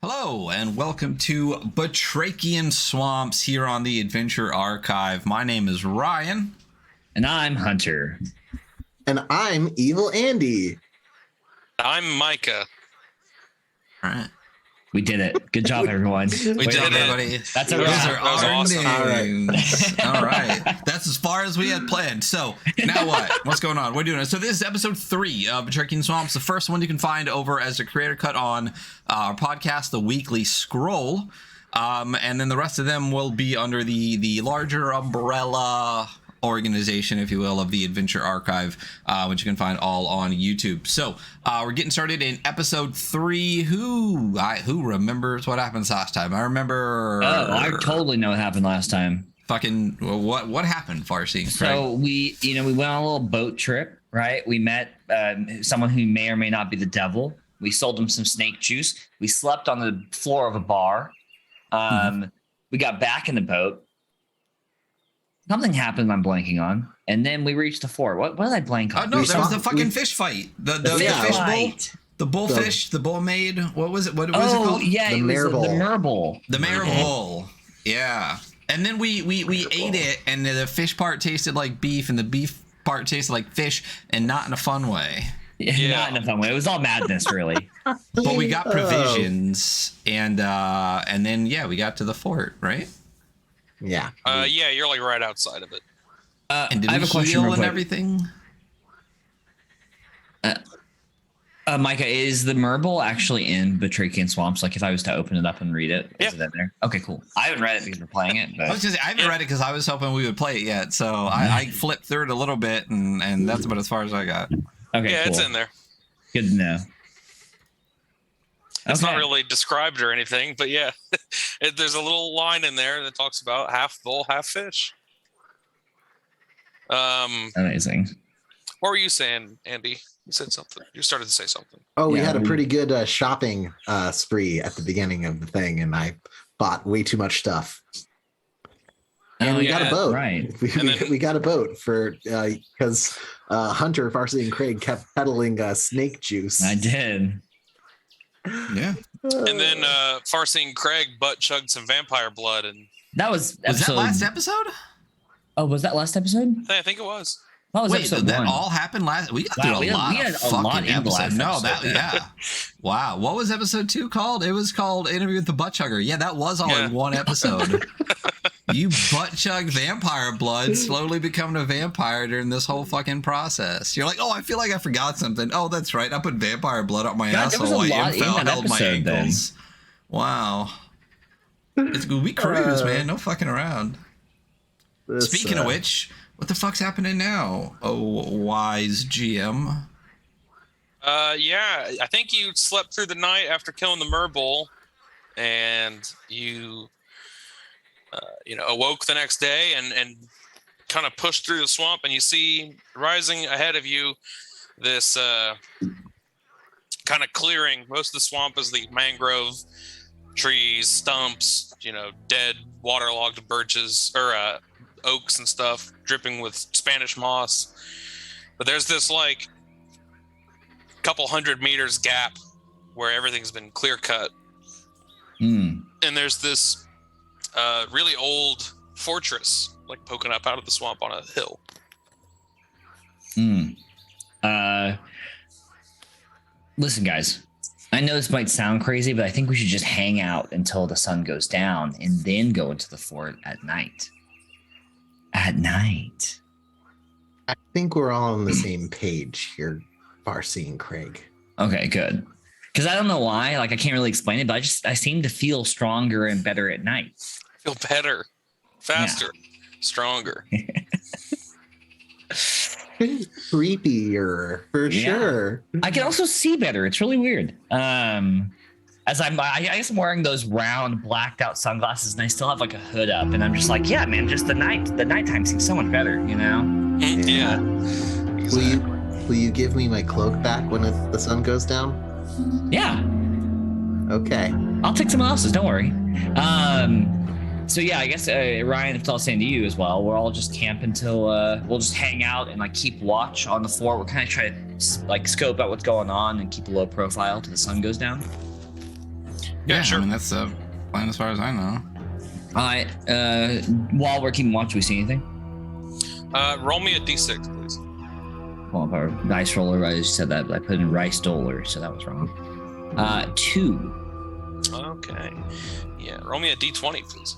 Hello, and welcome to Batrachian Swamps here on the Adventure Archive. My name is Ryan. And I'm Hunter. And I'm Evil Andy. I'm Micah. All right. We did it. Good job, everyone. We did it, everybody. That's a Those wrap. are our awesome. names. All right. That's as far as we had planned. So now what? What's going on? We're doing it. So this is episode 3 of Batrachian Swamps. The first one you can find over as a creator cut on our podcast, The Weekly Scroll. And then the rest of them will be under the larger umbrella organization, if you will, of the Adventure Archive, which you can find all on YouTube. So we're getting started in episode 3. Who remembers what happened last time? I remember. Oh, I totally know what happened last time. Fucking what happened, Farsi? So we went on a little boat trip, right? We met someone who may or may not be the devil. We sold him some snake juice. We slept on the floor of a bar. We got back in the boat. Something happened I'm blanking on. And then we reached the fort. What did I blank on? No, that was the fucking fish fight. The fish bowl. The bullfish, the bull maid. What was it? What was it called? Yeah, The it was marble. the marble. The marble. Yeah. And then we ate it, and the fish part tasted like beef, and the beef part tasted like fish, and not in a fun way. Yeah. Not in a fun way. It was all madness, really. But we got provisions, and then we got to the fort, right? Yeah. Yeah, you're like right outside of it. And did I have we a question heal real and quick. everything? Micah, is the Merble actually in Batrachian Swamps? Like, if I was to open it up and read it, is it in there? Okay, cool. I haven't read it because we're playing it. But I was just, I haven't read it because I was hoping we would play it yet. So I flipped through it a little bit, and that's about as far as I got. okay, Yeah, cool. it's in there. Good to know. It's Okay. not really described or anything, but yeah, there's a little line in there that talks about half bull, half fish. Amazing. What were you saying, Andy? You said something. You started to say something. Oh, we Yeah, had a we- pretty good shopping spree at the beginning of the thing, and I bought way too much stuff. And we got a boat. Right. We got a boat for because Hunter, Farsi, and Craig kept peddling snake juice. I did. Yeah. And then Farsi and Craig butt chugged some vampire blood, and That was Was that last episode? Oh, was that last episode? I think it was. That was Wait, episode that 1. all happened last? We got Wow, through we a had- lot we had of a fucking lot in the last episodes. No, episode. yeah. Wow. What was episode 2 called? It was called Interview with the Butt Chugger. Yeah, that was all in one episode. You butt chug vampire blood, slowly becoming a vampire during this whole fucking process. You're like, oh, I feel like I forgot something. Oh, that's right. I put vampire blood up my God, there was asshole a while lot in Infel that held my episode, then. ankles. Wow. It's good. We cruise, man. No fucking around. Speaking of which, what the fuck's happening now? Oh, wise GM. Yeah, I think you slept through the night after killing the Merbull, and you, awoke the next day and kind of pushed through the swamp, and you see rising ahead of you this kind of clearing. Most of the swamp is the mangrove trees, stumps, dead waterlogged birches or oaks and stuff, dripping with Spanish moss. But there's this like couple 100 meters gap where everything's been clear cut, and there's this really old fortress like poking up out of the swamp on a hill. Listen, guys, I know this might sound crazy, but I think we should just hang out until the sun goes down and then go into the fort at night. At night. I think we're all on the same page here, Farsi and Craig. Okay, good. Because I don't know why, like I can't really explain it, but I seem to feel stronger and better at night. Feel better, faster, stronger. Creepier for sure. I can also see better. It's really weird. As I guess I'm wearing those round blacked out sunglasses, and I still have like a hood up, and I'm just like, yeah, man, just the nighttime seems so much better, Yeah. Will you give me my cloak back when the sun goes down? Yeah, Okay. I'll take someone else's. Don't worry. So yeah, I guess Ryan, if it's all saying to you as well, we'll all just camp until we'll just hang out and like keep watch on the fort. We're kind of trying to like scope out what's going on and keep a low profile till the sun goes down. Yeah, sure. I mean, that's the plan as far as I know. All right. While we're keeping watch, do we see anything? Roll me a d6, please. Well, our dice roller. I just said that, but I put in rice dollar, so that was wrong. 2. Okay. Yeah, roll me a d20, please.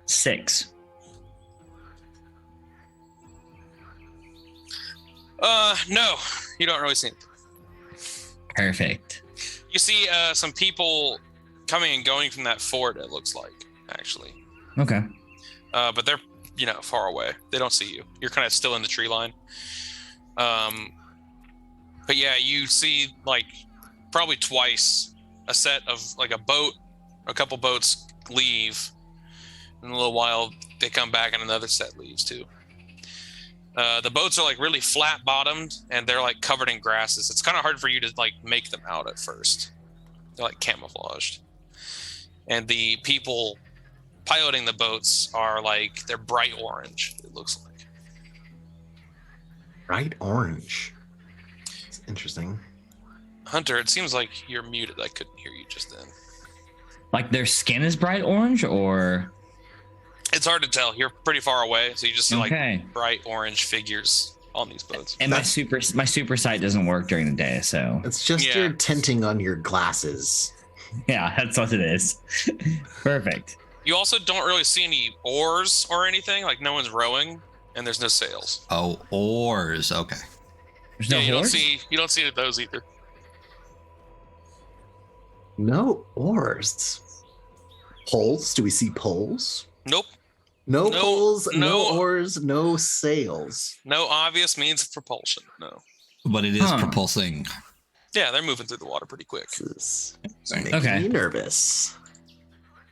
6. No, you don't really see anything. Perfect. You see some people coming and going from that fort, it looks like, actually. Okay. But they're, far away. They don't see you. You're kind of still in the tree line. But yeah, you see, like, probably twice a set of, like, a couple boats leave. In a little while, they come back and another set leaves, too. The boats are, like, really flat-bottomed, and they're, like, covered in grasses. It's kind of hard for you to, like, make them out at first. They're, like, camouflaged. And the people piloting the boats are, like, they're bright orange, it looks like. Bright orange. It's interesting. Hunter, it seems like you're muted. I couldn't hear you just then. Like their skin is bright orange, or? It's hard to tell. You're pretty far away, so you just see, Okay. like, bright orange figures on these boats. And my super sight doesn't work during the day, so It's just your tinting on your glasses. yeah, that's what it is. Perfect. You also don't really see any oars or anything. Like, no one's rowing, and there's no sails. Oh, oars. Okay. There's no you horse? don't see those either. No oars. Poles? Do we see poles? Nope. No, No, poles, no no. oars, no sails. No obvious means of propulsion. No. But it is propulsing. Yeah, they're moving through the water pretty quick. This is making Okay. me nervous.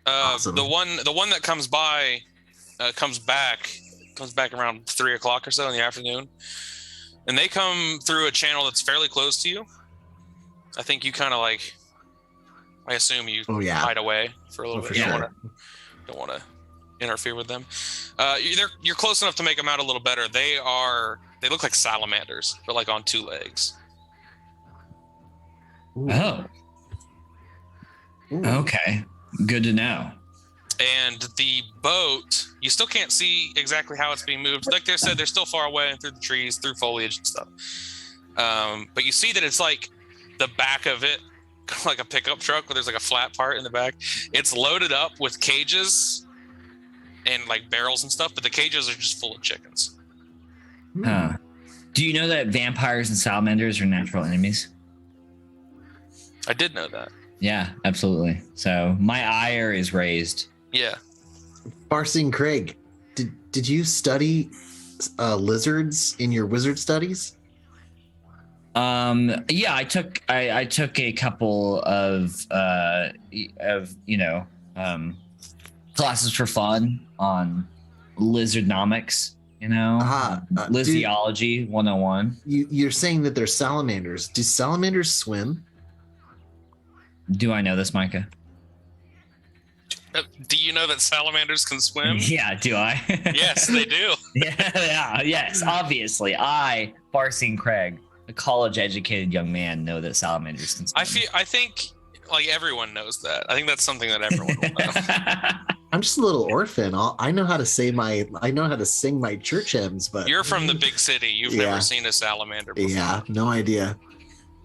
Awesome. The one that comes by comes back around 3:00 or so in the afternoon, and they come through a channel that's fairly close to you. I think you kind of like, I assume you hide away for a little bit. For sure. Don't want to interfere with them. You're close enough to make them out a little better. They look like salamanders, but like on 2 legs. Ooh. Oh, Ooh. okay. Good to know. And the boat, you still can't see exactly how it's being moved. Like they said, they're still far away and through the trees, through foliage and stuff. But you see that it's like the back of it, like a pickup truck where there's like a flat part in the back. It's loaded up with cages and like barrels and stuff, but the cages are just full of chickens. Huh. Do you know that vampires and salamanders are natural enemies? I did know that. Yeah, absolutely. So my ire is raised. Yeah. Barsing Craig, did you study lizards in your wizard studies? Yeah, I took a couple of classes for fun on lizardnomics, Lizyology 101. You're saying that they're salamanders. Do salamanders swim? Do I know this, Micah? Do you know that salamanders can swim? Yeah, do I? Yes, they do. Yes, obviously. I, Barsing Craig, a college-educated young man, know that salamanders can swim. I think like everyone knows that. I think that's something that everyone will know. I'm just a little orphan. I know how to sing my church hymns, but You're from the big city. You've never seen a salamander before. Yeah, no idea.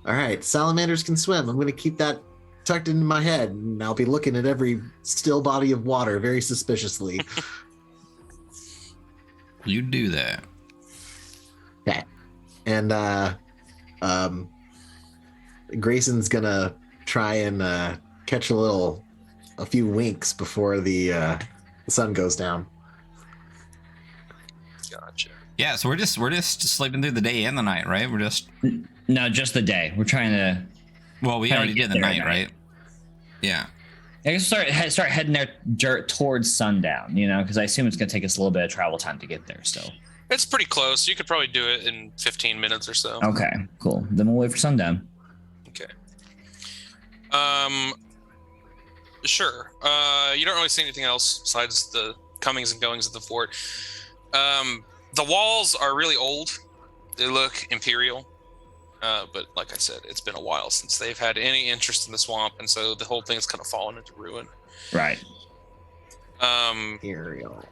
All right, salamanders can swim. I'm going to keep that tucked into my head, and I'll be looking at every still body of water very suspiciously. You do that. Okay. And Grayson's gonna try and catch a few winks before the sun goes down. Gotcha. Yeah, so we're just sleeping through the day and the night, right? We're just No, just the day. We're trying to. Well, we already did the night, right? Yeah. I guess start heading there towards sundown, because I assume it's going to take us a little bit of travel time to get there still. It's pretty close. You could probably do it in 15 minutes or so. Okay, cool. Then we'll wait for sundown. Okay. Sure. You don't really see anything else besides the comings and goings of the fort. The walls are really old. They look imperial. But like I said, it's been a while since they've had any interest in the swamp, and so the whole thing's kind of fallen into ruin. Right. Ariel.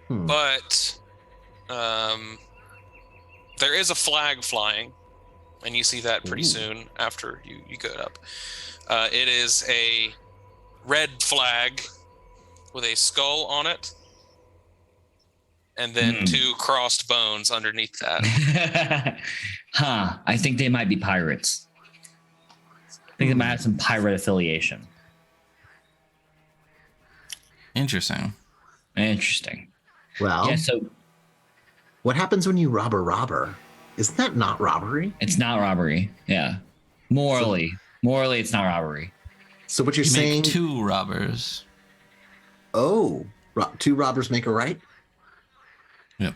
But there is a flag flying, and you see that pretty soon after you go up. It is a red flag with a skull on it, and then 2 crossed bones underneath that. I think they might be pirates. I think they might have some pirate affiliation. Interesting. Well, Yeah, so what happens when you rob a robber? Isn't that not robbery? it's not robbery. Yeah. Morally, it's not robbery. So what you're You saying? make 2 robbers. Oh, 2 robbers make a right. Yep.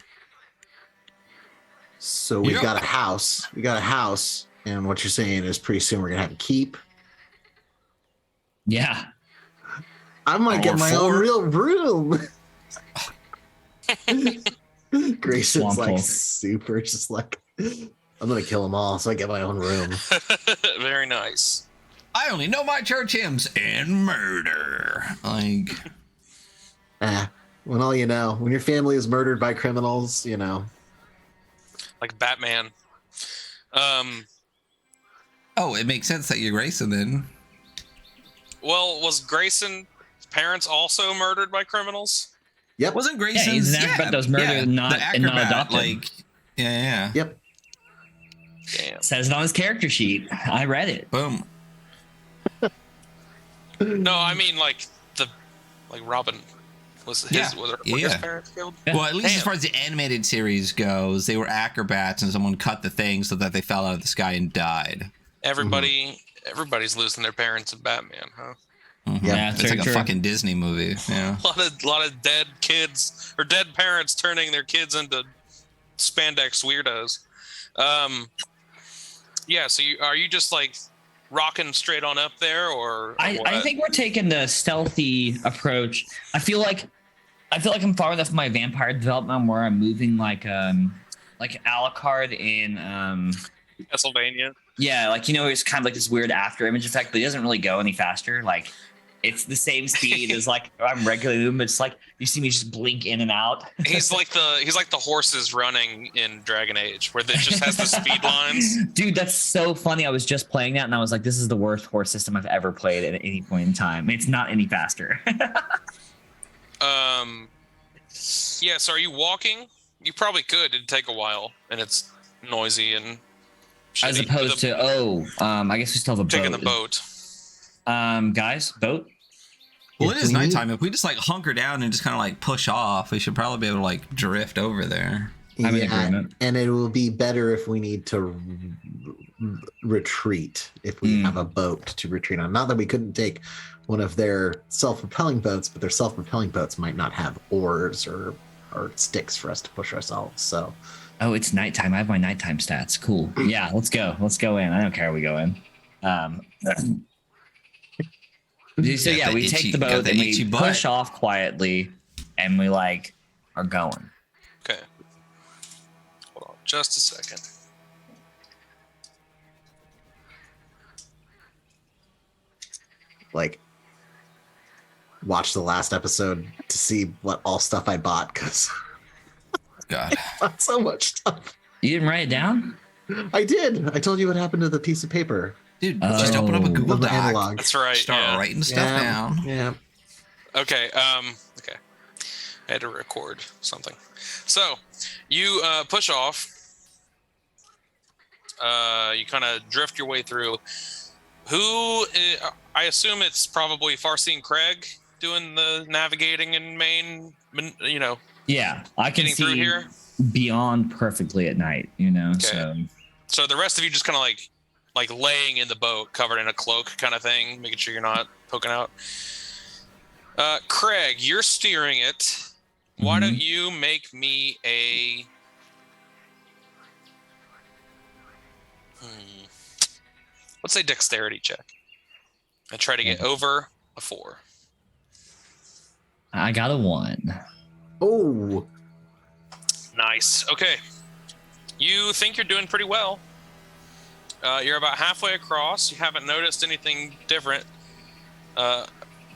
So we've got a house. We got a house, and what you're saying is pretty soon we're gonna have a keep. Yeah. I might get my own 4. real room. Grayson's Swamp like hole. super, just like I'm gonna kill them all, so I get my own room. Very nice. I only know my church hymns and murder. Like, When all you know, when your family is murdered by criminals, you know. Like Batman. oh, it makes sense that you're Grayson then. Well, was Grayson's parents also murdered by criminals? Yep. Wasn't Yeah, Grayson's? he's an acrobat that was murdered and not, the and not acrobat, adopted. like, yeah. Yep. Damn. Says it on his character sheet. I read it. Boom. No, I mean like Robin was his were his parents killed? Yeah. Well, at least as Damn. far as the animated series goes, they were acrobats, and someone cut the thing so that they fell out of the sky and died. Everybody's losing their parents in Batman, huh? Mhm. Yeah, It's very like true. a fucking Disney movie. Yeah. A lot of dead kids or dead parents turning their kids into spandex weirdos. Yeah. So are you just like rocking straight on up there, or I what? think we're taking the stealthy approach. I feel like I'm far enough in my vampire development where I'm moving like Alucard in Pennsylvania. yeah, like it's kind of like this weird after image effect, but he doesn't really go any faster. Like it's the same speed as like I'm regularly moving, but it's like you see me just blink in and out. He's like the horses running in Dragon Age, where it just has the speed lines. Dude, that's so funny. I was just playing that and I was like, this is the worst horse system I've ever played at any point in time. It's not any faster. Yeah. So are you walking? You probably could. It'd take a while, and it's noisy and As shitty. opposed to I guess we still have a taking boat. the boat. Guys, boat. Well, If it is we need- nighttime. If we just like hunker down and just kind of like push off, we should probably be able to like drift over there. I'm in agreement. And it will be better if we need to retreat, if we have a boat to retreat on. Not that we couldn't take one of their self-propelling boats, but their self-propelling boats might not have oars or sticks for us to push ourselves. So Oh, it's nighttime. I have my nighttime stats. Cool. Yeah, let's go. Let's go in. I don't care where we go in. So yeah, the we itchy- take the got boat the and itchy we butt. push off quietly, and we like are going. Okay. Hold on, just a second. like watch the last episode to see what all stuff I bought, because God. bought so much stuff. You didn't write it down? I did. I told you what happened to the piece of paper. Dude, just open up a Oh. Google Of my Doc. analog. That's right. Start Yeah. writing stuff down. Yeah. Okay. Okay. I had to record something. So you push off. You kind of drift your way through. I assume it's probably Farseeing Craig doing the navigating and main. Yeah, I can Getting through see here? beyond perfectly at night. Okay. So the rest of you just kind of like laying in the boat, covered in a cloak, kind of thing, making sure you're not poking out. Craig, you're steering it. Why don't you make me a? Let's say dexterity check. And try to get over a 4. I got a 1. Oh, Nice. Okay. You think you're doing pretty well. You're about halfway across. You haven't noticed anything different.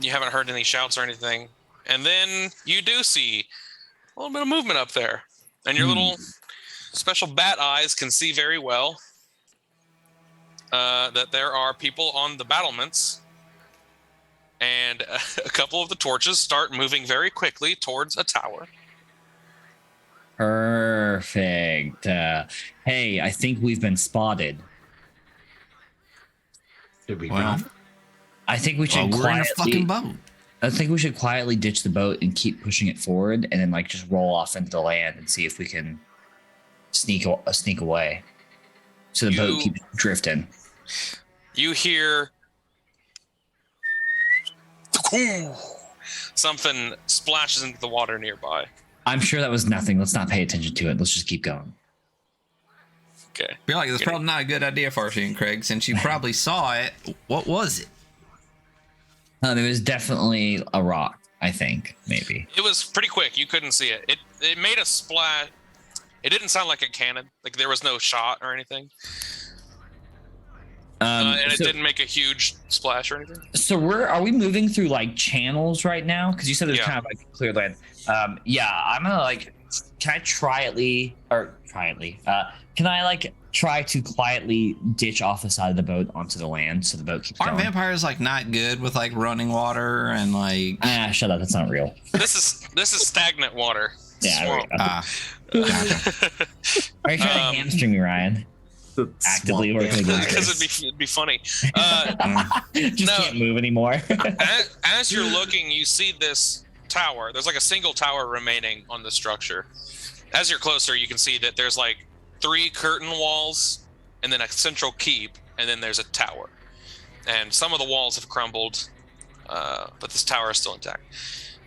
You haven't heard any shouts or anything. And then you do see a little bit of movement up there. And your little special bat eyes can see very well that there are people on the battlements. And a couple of the torches start moving very quickly towards a tower. Perfect. Hey, I think we've been spotted. Did we Well, not? I think we should we're in a quietly. fucking boat. I think we should quietly ditch the boat and keep pushing it forward, and then like just roll off into the land and see if we can sneak away, so the boat keeps drifting. You hear something splashes into the water nearby. I'm sure that was nothing. Let's not pay attention to it. Let's just keep going. Okay. I feel like that's probably not a good idea for you, Craig, since you probably saw it. What was it? It was definitely a rock, I think, maybe. It was pretty quick. You couldn't see it. It made a splash. It didn't sound like a cannon. Like there was no shot or anything. And it didn't make a huge splash or anything. So are we moving through like channels right now? Because you said there's kind of like clear land. Yeah, I'm gonna like. Can I try to quietly ditch off the side of the boat onto the land so the boat keeps Aren't going? vampires like not good with like running water and like? Shut up. That's not real. This is stagnant water. Yeah. Swamp. Are you trying to hamstring me, Ryan? Actively working against Because it'd be funny. Just No. can't move anymore. As you're looking, you see this tower. There's like a single tower remaining on the structure. As you're closer, you can see that there's like 3 curtain walls and then a central keep, and then there's a tower. And some of the walls have crumbled, but this tower is still intact.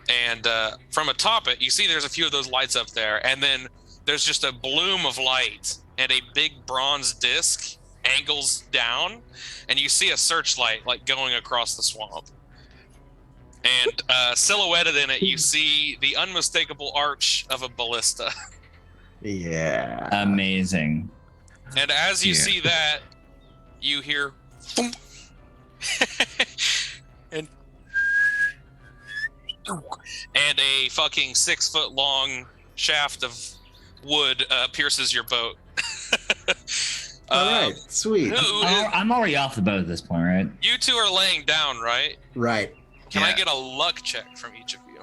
And from atop it, you see there's a few of those lights up there, and then there's just a bloom of light, and a big bronze disc angles down, and you see a searchlight like going across the swamp. And silhouetted in it, you see the unmistakable arch of a ballista. Yeah. Amazing. And as you see that, you hear thump. and a fucking 6-foot long shaft of wood pierces your boat. All right. Sweet. I'm already off the boat at this point, right? You two are laying down, right? Right. Can I get a luck check from each of you?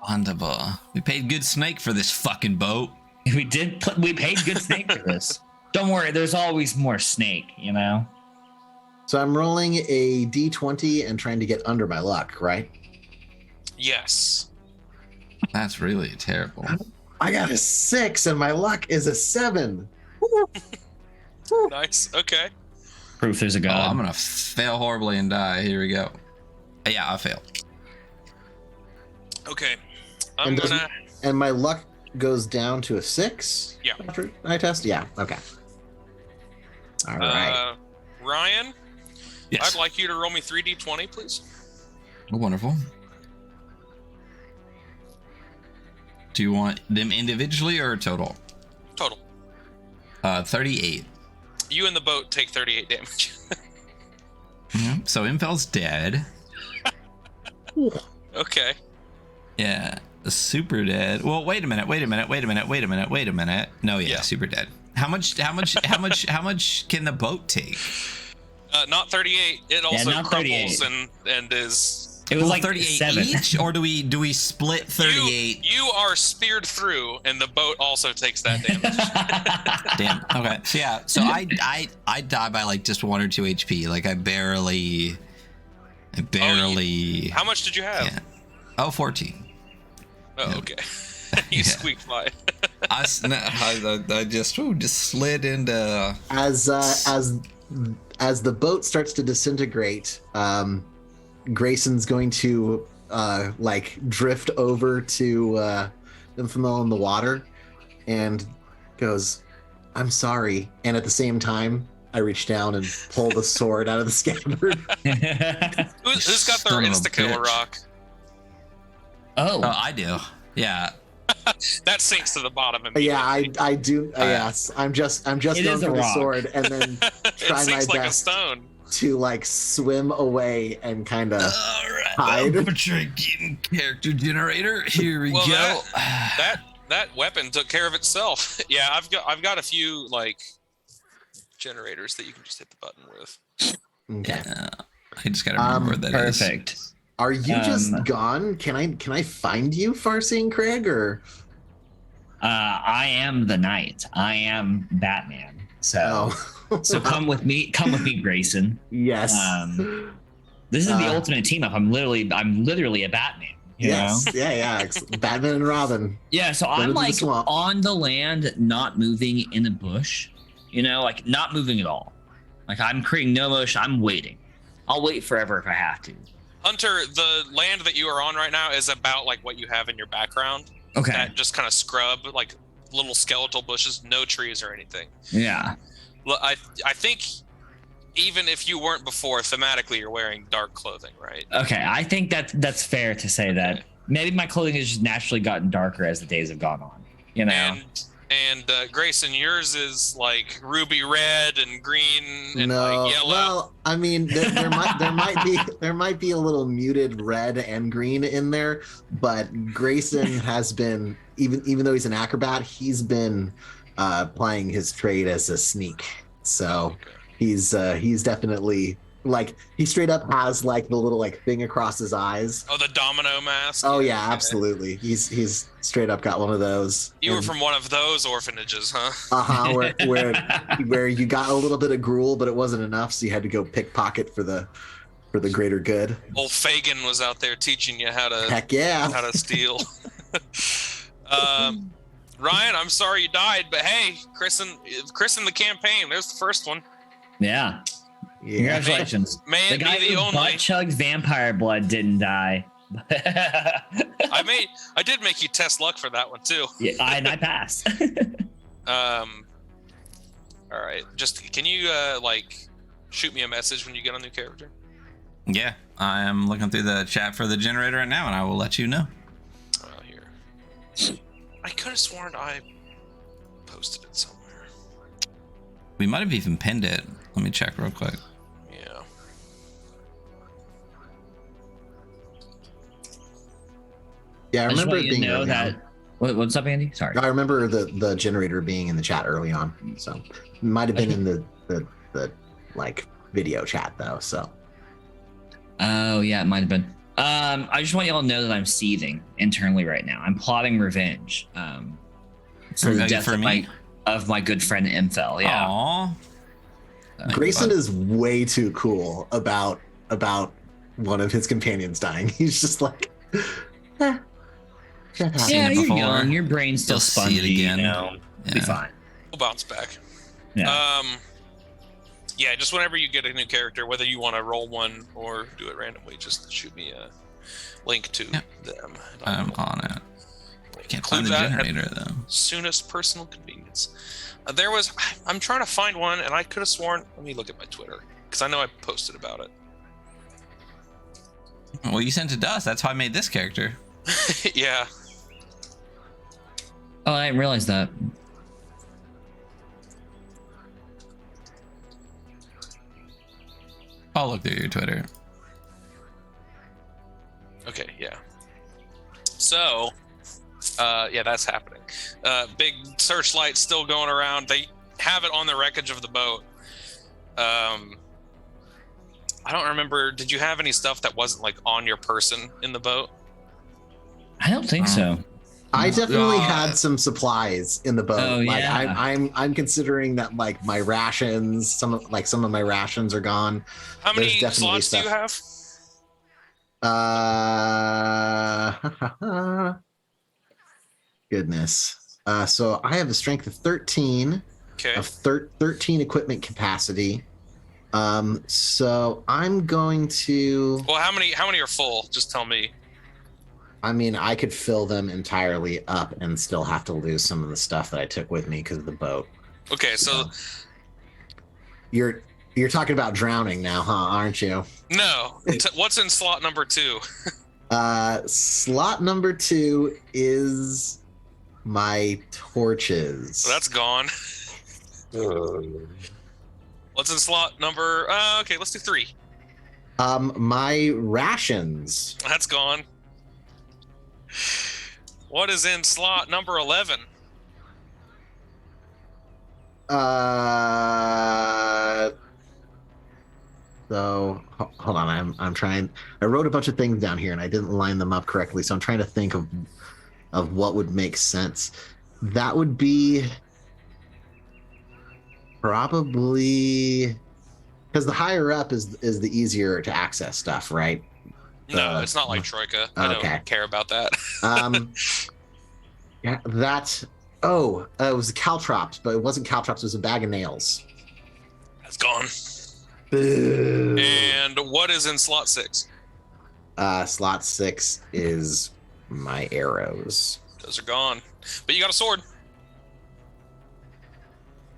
Wonderful. We paid good snake for this fucking boat. We paid good snake for this. Don't worry, there's always more snake, you know? So I'm rolling a d20 and trying to get under my luck, right? Yes. That's really terrible. I got a 6 and my luck is a 7. Nice. Okay. Proof there's a Oh, god. I'm gonna fail horribly and die. Here we go. Yeah, I failed. Okay. And my luck goes down to a 6? Yeah. After I test? Yeah. Okay. All right. Ryan, Yes. I'd like you to roll me 3d20, please. Oh, wonderful. Do you want them individually or total? Total. 38. You and the boat take 38 damage. So Impel's dead. Okay. Yeah, super dead. Well, wait a minute. No, yeah, super dead. How much can the boat take? Not 38. It also not crumbles 38. and is. It was like 38 7. each, or do we split 38? You are speared through, and the boat also takes that damage. Damn. Okay. So yeah. So I die by like just 1 or 2 HP. Like I barely. How much did you have? Yeah. Oh, 14. Oh, okay. You squeaked by. I just slid into. As the boat starts to disintegrate, Grayson's going to like drift over to Infamil in the water and goes, "I'm sorry." And at the same time, I reach down and pull the sword out of the scabbard. Who's got their Son of a insta-kill bitch. rock? Oh, Oh, I do. Yeah. That sinks to the bottom immediately. Yeah, I do. Yes, I'm just going for the sword and then try my like best a stone. to like swim away and kind of Hide. hide. Batrachian character generator. Here we Well, go. that weapon took care of itself. Yeah, I've got a few like generators that you can just hit the button with. Okay. I just gotta remember what that is. Perfect. Are you just gone? Can I find you, Farseeing Craig, or? I am the knight. I am Batman. So so come with me, Grayson. Yes. This is the ultimate team up. I'm literally a Batman. You know? Yeah. Batman and Robin. Yeah, so I'm like on the land, not moving in the bush. You know, like not moving at all. Like I'm creating no motion. I'm waiting. I'll wait forever if I have to. Hunter, the land that you are on right now is about like what you have in your background. Okay. That just kind of scrub, like little skeletal bushes, no trees or anything. Yeah. Well, I think even if you weren't before, thematically you're wearing dark clothing, right? Okay, I think that's fair to say that. Maybe my clothing has just naturally gotten darker as the days have gone on. You know. And Grayson, yours is like ruby red and green and like yellow. Well, I mean, there might be a little muted red and green in there, but Grayson has been even though he's an acrobat, he's been playing his trade as a sneak. So he's definitely like he straight up has like the little like thing across his eyes. Oh, the domino mask. Oh yeah, absolutely. He's straight up got one of those. You were from one of those orphanages, huh? Where you got a little bit of gruel, but it wasn't enough, so you had to go pickpocket for the greater good. Old Fagin was out there teaching you how to how to steal. Ryan, I'm sorry you died, but hey, christen the campaign. There's the first one. Yeah. Congratulations. May the it guy be the who only. butt chugged vampire blood didn't die. I did make you test luck for that one too. Yeah, I passed. All right. Just can you like shoot me a message when you get a new character? Yeah, I am looking through the chat for the generator right now, and I will let you know. Here. I could have sworn I posted it somewhere. We might have even pinned it. Let me check real quick. Yeah. Yeah, I remember it being early that. What's up, Andy? Sorry. I remember the generator being in the chat early on, so it might have been in the like video chat though. So. Oh yeah, it might have been. I just want y'all to know that I'm seething internally right now. I'm plotting revenge. For the death of my good friend Imfel. Yeah. Aww. Grayson is way too cool about one of his companions dying. He's just like, yeah, you're young. Your brain's still spongy. You know, be fine. We'll bounce back. Yeah. Yeah, just whenever you get a new character, whether you want to roll one or do it randomly, just shoot me a link to them. I'm on it. I can't find the generator though. Soonest personal convenience. I'm trying to find one, and I could have sworn. Let me look at my Twitter because I know I posted about it. Well, you sent it to us. That's how I made this character. Yeah. Oh, I didn't realize that. I'll look through your Twitter. Okay, yeah. So, yeah, that's happening. Big searchlight still going around. They have it on the wreckage of the boat. I don't remember. Did you have any stuff that wasn't like on your person in the boat? I don't think so. I definitely had some supplies in the boat. Oh, like yeah. I'm considering that like my rations, some of my rations are gone. How many slots do you have? Goodness. So I have a strength of 13. Okay. Of 13 equipment capacity. So I'm going to. Well, how many are full? Just tell me. I mean, I could fill them entirely up and still have to lose some of the stuff that I took with me because of the boat. Okay, so you're talking about drowning now, huh? Aren't you? No. What's in slot number 2? Slot number 2 is my torches. So that's gone. What's in slot number? Okay, let's do 3. My rations. That's gone. What is in slot number 11? So hold on, I'm trying. I wrote a bunch of things down here and I didn't line them up correctly, so I'm trying to think of what would make sense. That would be probably because the higher up is the easier to access stuff, right? No, it's not like Troika. I don't care about that. Yeah, that. Oh, it was the caltrops, but it wasn't caltrops. It was a bag of nails. That's gone. Boo. And what is in slot 6? Slot 6 is my arrows. Those are gone. But you got a sword.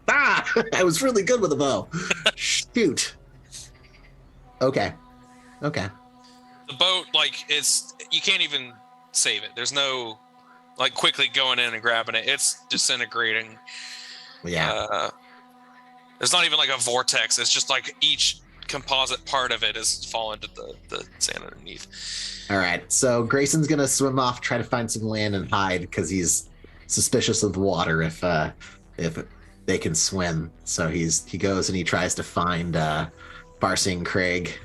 Ah, I was really good with a bow. Shoot. Okay. The boat, like, you can't even save it. There's no, like, quickly going in and grabbing it. It's disintegrating. Yeah. There's not even like a vortex. It's just like each composite part of it is falling to the sand underneath. All right. So Grayson's gonna swim off, try to find some land and hide because he's suspicious of the water if they can swim. So he goes and he tries to find Barsing Craig.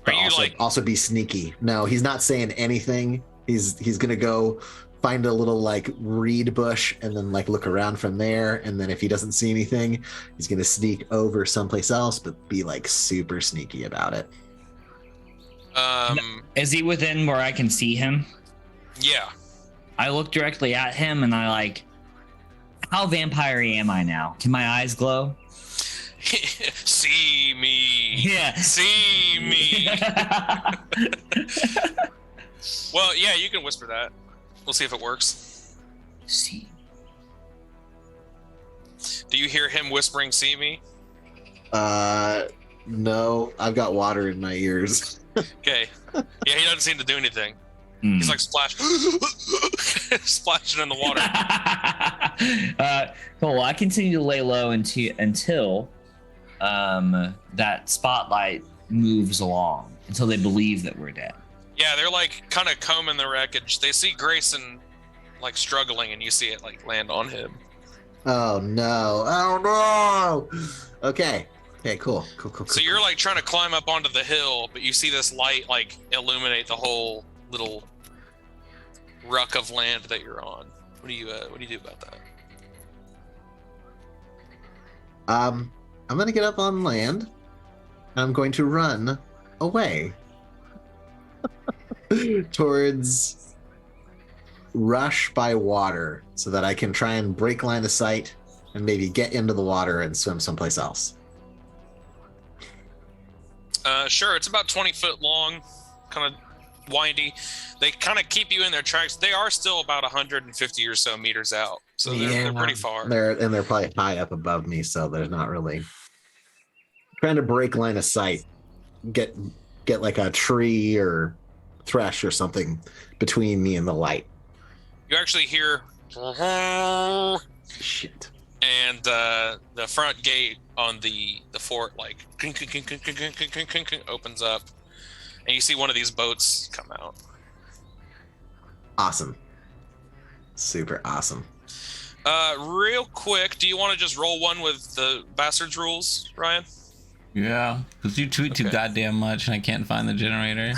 Are you also be sneaky? No, he's not saying anything. He's gonna go find a little like reed bush and then like look around from there, and then if he doesn't see anything, he's gonna sneak over someplace else, but be like super sneaky about it. Is he within where I can see him? Yeah. I look directly at him and I like, how vampire am I now? Can my eyes glow? See me. Yeah. See me. Well, yeah, you can whisper that. We'll see if it works. See. Do you hear him whispering, see me? No, I've got water in my ears. Okay. Yeah, he doesn't seem to do anything. Mm. He's like splashing in the water. Cool. Well, I continue to lay low until that spotlight moves along, until they believe that we're dead. Yeah, they're like kind of combing the wreckage. They see Grayson like struggling, and you see it like land on him. Oh no! Okay, cool. So you're like trying to climb up onto the hill, but you see this light like illuminate the whole little ruck of land that you're on. What do you do about that? I'm gonna get up on land. I'm going to run away towards rush by water so that I can try and break line of sight and maybe get into the water and swim someplace else. Sure. It's about 20 foot long, kind of windy. They kind of keep you in their tracks. They are still about 150 or so meters out, so they're pretty far. They're probably high up above me, so there's not really trying to break line of sight. Get like a tree or thresh or something between me and the light. You actually hear Shit. and the front gate on the fort like opens up, and you see one of these boats come out. Awesome. Super awesome. Real quick, do you want to just roll one with the bastards rules, Ryan? Yeah, because you tweet too goddamn much and I can't find the generator.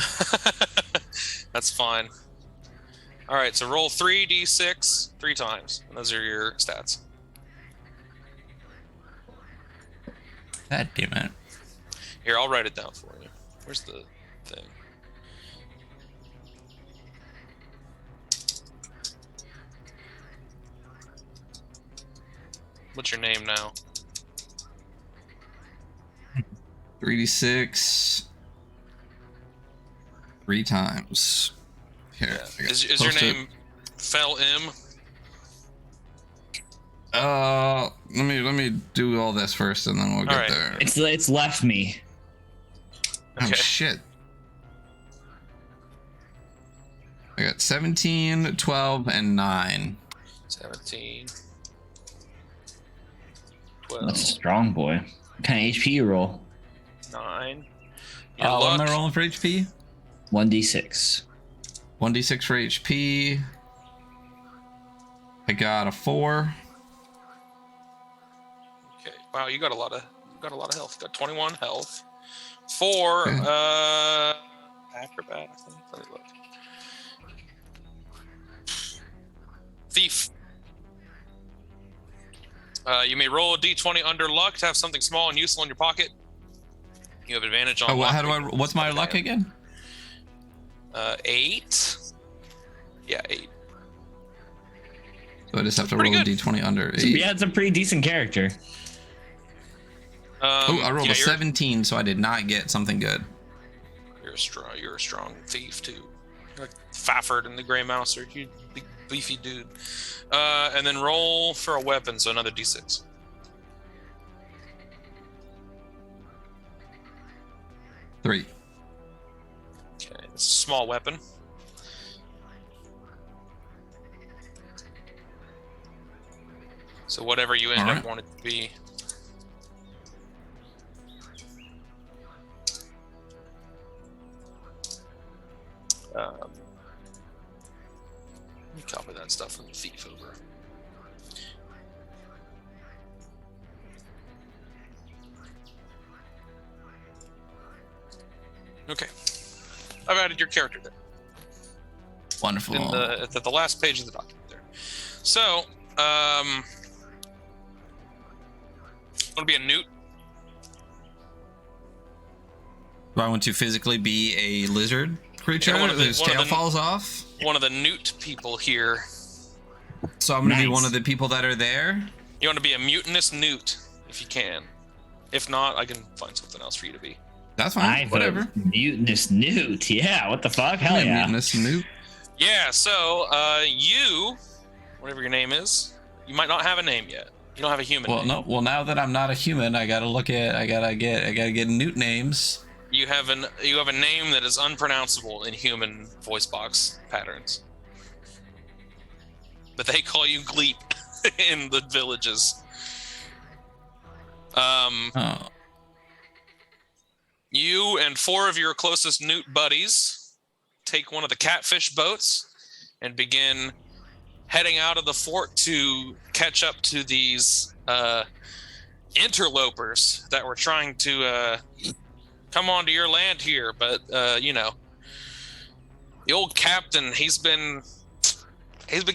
That's fine. All right, so roll 3d6 3 times, and those are your stats. God damn it. Here, I'll write it down for you. Where's the thing? What's your name now? 3d6 3 times. Here. Yeah. Is your name Fel M? Let me do all this first and then we'll get there. It's left me. Oh Okay. shit. I got 17, 12, and 9. 17. 12. That's a strong boy. What kind of HP you roll? 9. What am I rolling for HP? 1d6. 1d6 for HP. I got a 4. Okay. Wow, you got a lot of health. You got 21 health. 4 Okay. acrobat, I think. Let me look. Thief. You may roll a d20 under luck to have something small and useful in your pocket. You have advantage on luck. How do I? What's my luck again? 8. Yeah, 8. So I just have to roll a d20 under 8. Yeah, it's a pretty decent character. I rolled a 17, so I did not get something good. You're a strong thief too. You're like Fafford and the Grey Mouser. You big beefy dude. And then roll for a weapon, so another d6. Three. Okay, it's a small weapon. So whatever you end up wanting to be. Let me copy that stuff from the thief over. Okay, I've added your character there. Wonderful. At the last page of the document there. So, want to be a newt? Do I want to physically be a lizard creature whose tail falls off? One of the newt people here. So I'm going to be one of the people that are there? You want to be a mutinous newt, if you can. If not, I can find something else for you to be. That's fine. Whatever. Mutinous newt. Yeah, what the fuck? Hell yeah. Mutinous newt. Yeah, so you, whatever your name is, you might not have a name yet. You don't have a human name. No. Well, now that I'm not a human, I gotta get newt names. You have a name that is unpronounceable in human voice box patterns. But they call you Gleep in the villages. You and 4 of your closest newt buddies take one of the catfish boats and begin heading out of the fort to catch up to these interlopers that were trying to come onto your land here. But the old captain, he's been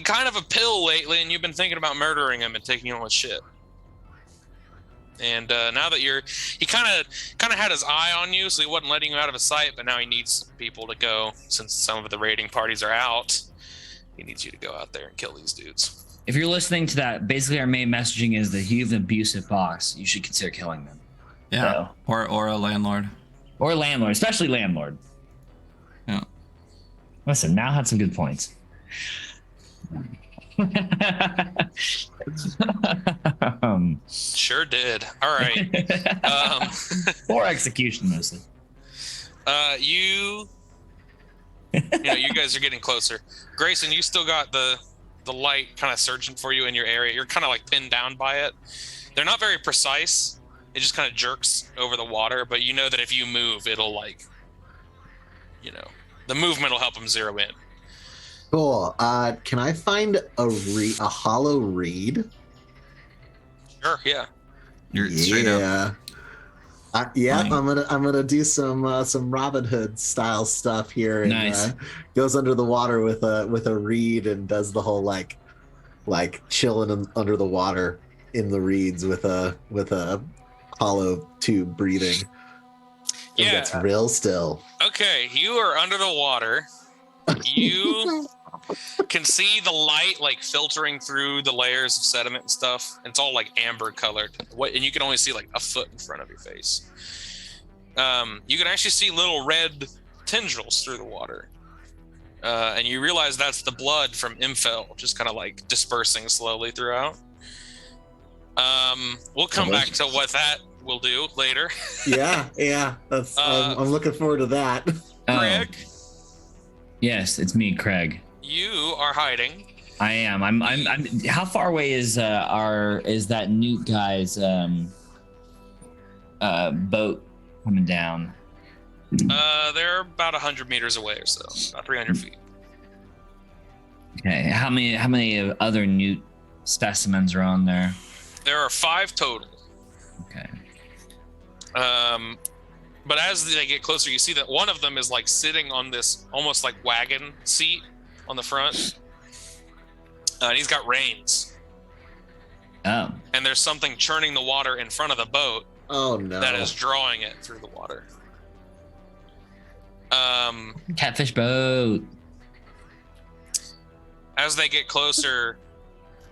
kind of a pill lately, and you've been thinking about murdering him and taking all his shit. And now that he kind of had his eye on you, so he wasn't letting you out of his sight. But now he needs people to go, since some of the raiding parties are out. He needs you to go out there and kill these dudes. If you're listening to that, basically our main messaging is that you have an abusive boss. You should consider killing them. Yeah, So, or a landlord. or landlord, especially landlord. Yeah. Listen, Mal had some good points. Sure did. All right. Or execution mostly. You guys are getting closer. Grayson, you still got the light kind of searching for you in your area. You're kind of like pinned down by it. They're not very precise. It just kind of jerks over the water, but you know that if you move, it'll the movement will help them zero in. Cool. Can I find a hollow reed? Sure. Yeah. You're straight up. Yeah, Fine. I'm gonna do some Robin Hood style stuff here, and Nice. Goes under the water with a reed and does the whole like chilling under the water in the reeds with a hollow tube breathing. It Yeah. gets real still. Okay. You are under the water. You can see the light like filtering through the layers of sediment and stuff. It's all like amber colored. And you can only see like a foot in front of your face. You can actually see little red tendrils through the water. And you realize that's the blood from Imfel, just kind of like dispersing slowly throughout. We'll come back to what that will do later. Yeah. That's I'm looking forward to that. Greg, Yes, it's me, Craig. You are hiding. I am. I'm. How far away is that Newt guy's boat coming down? They're about 100 meters away or so, about 300 feet. Okay. How many other Newt specimens are on there? There are 5 total. Okay. But as they get closer, you see that one of them is like sitting on this almost like wagon seat on the front. And he's got reins. Oh. And there's something churning the water in front of the boat. Oh no. That is drawing it through the water. Catfish boat. As they get closer,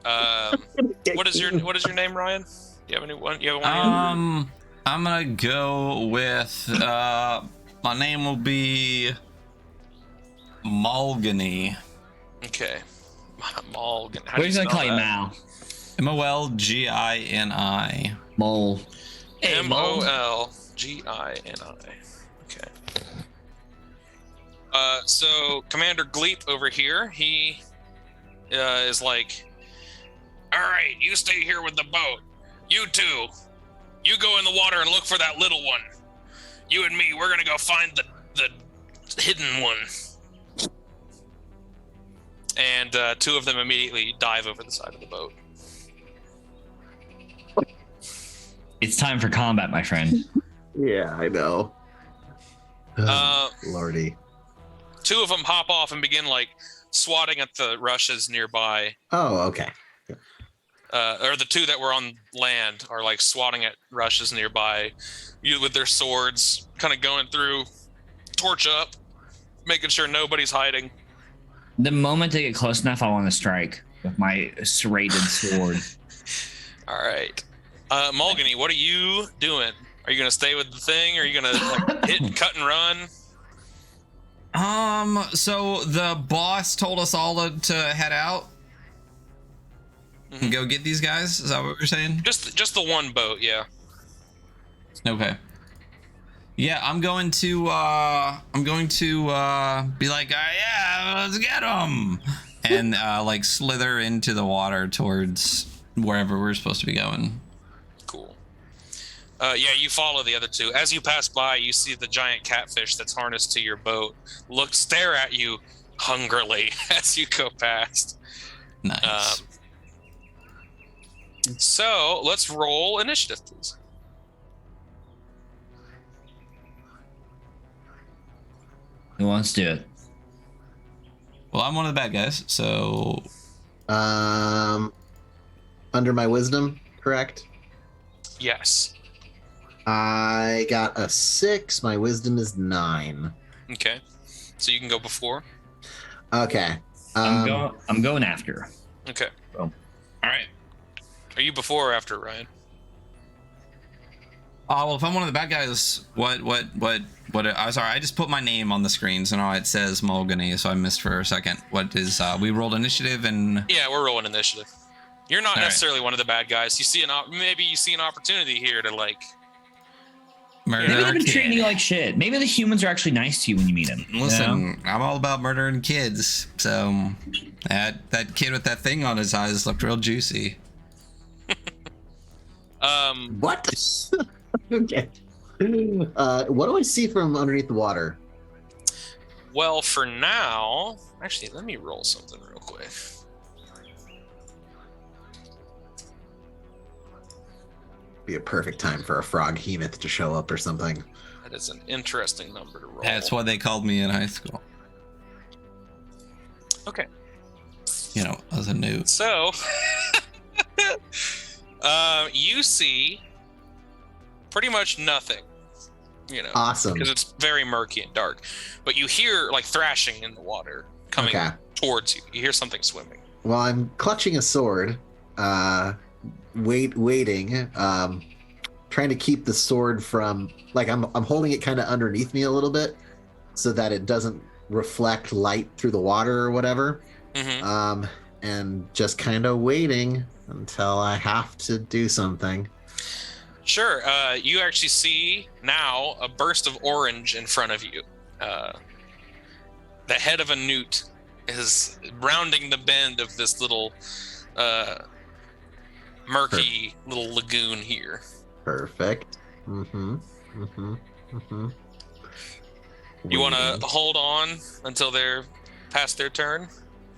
what is your name, Ryan? Do you have anyone? You have one? I'm gonna go with my name will be Malgany. Okay. Malgany. What are you gonna call you now? Molgini. Mole. Hey, Mole. Molgini. Okay. So Commander Gleep over here, he is like, all right, you stay here with the boat. You two, you go in the water and look for that little one. You and me, we're gonna go find the hidden one. And 2 of them immediately dive over the side of the boat. It's time for combat, my friend. Yeah, I know. Lordy. 2 of them hop off and begin like swatting at the rushes nearby. Oh, okay. Or the 2 that were on land are like swatting at rushes nearby, with their swords, kind of going through, torch up, making sure nobody's hiding. The moment they get close enough, I want to strike with my serrated sword. All right, Malgany, what are you doing? Are you gonna stay with the thing? Or are you gonna like hit and cut and run? So the boss told us all to head out and go get these guys. Is that what you're saying? Just the one boat, yeah. Okay. Yeah, I'm going to be like, yeah, let's get them, and like slither into the water towards wherever we're supposed to be going. Cool. Yeah, you follow the other 2. As you pass by, you see the giant catfish that's harnessed to your boat stare at you hungrily as you go past. Nice. So let's roll initiative, please. Who wants to do it? Well, I'm one of the bad guys, so Under my wisdom, correct? Yes. I got a 6. My wisdom is 9. Okay. So you can go before. Okay. I'm going after. Okay. Well. All right. Are you before or after, Ryan? well, if I'm one of the bad guys, what? I'm sorry, I just put my name on the screen, so now it says Malgany, so I missed for a second. What is? We rolled initiative and. Yeah, we're rolling initiative. You're not All necessarily one of the bad guys. You see maybe you see an opportunity here to like. Murder Maybe they've been kid. treating you like shit. Maybe the humans are actually nice to you when you meet them. Listen, I'm all about murdering kids, so that kid with that thing on his eyes looked real juicy. What? Okay. What do I see from underneath the water? Well, for now, actually, let me roll something real quick. Be a perfect time for a frog hemoth to show up or something. That is an interesting number to roll. That's what they called me in high school. Okay. You know, as a noob. So, you see pretty much nothing. You know, Awesome. because it's very murky and dark. But you hear like thrashing in the water coming towards you. You hear something swimming. Well, I'm clutching a sword, waiting, trying to keep the sword from, like, I'm holding it kind of underneath me a little bit so that it doesn't reflect light through the water or whatever. Mm-hmm. And just kind of waiting until I have to do something. Sure. You actually see now a burst of orange in front of you. the head of a newt is rounding the bend of this little murky little lagoon here. Perfect. You want to hold on until they're past their turn?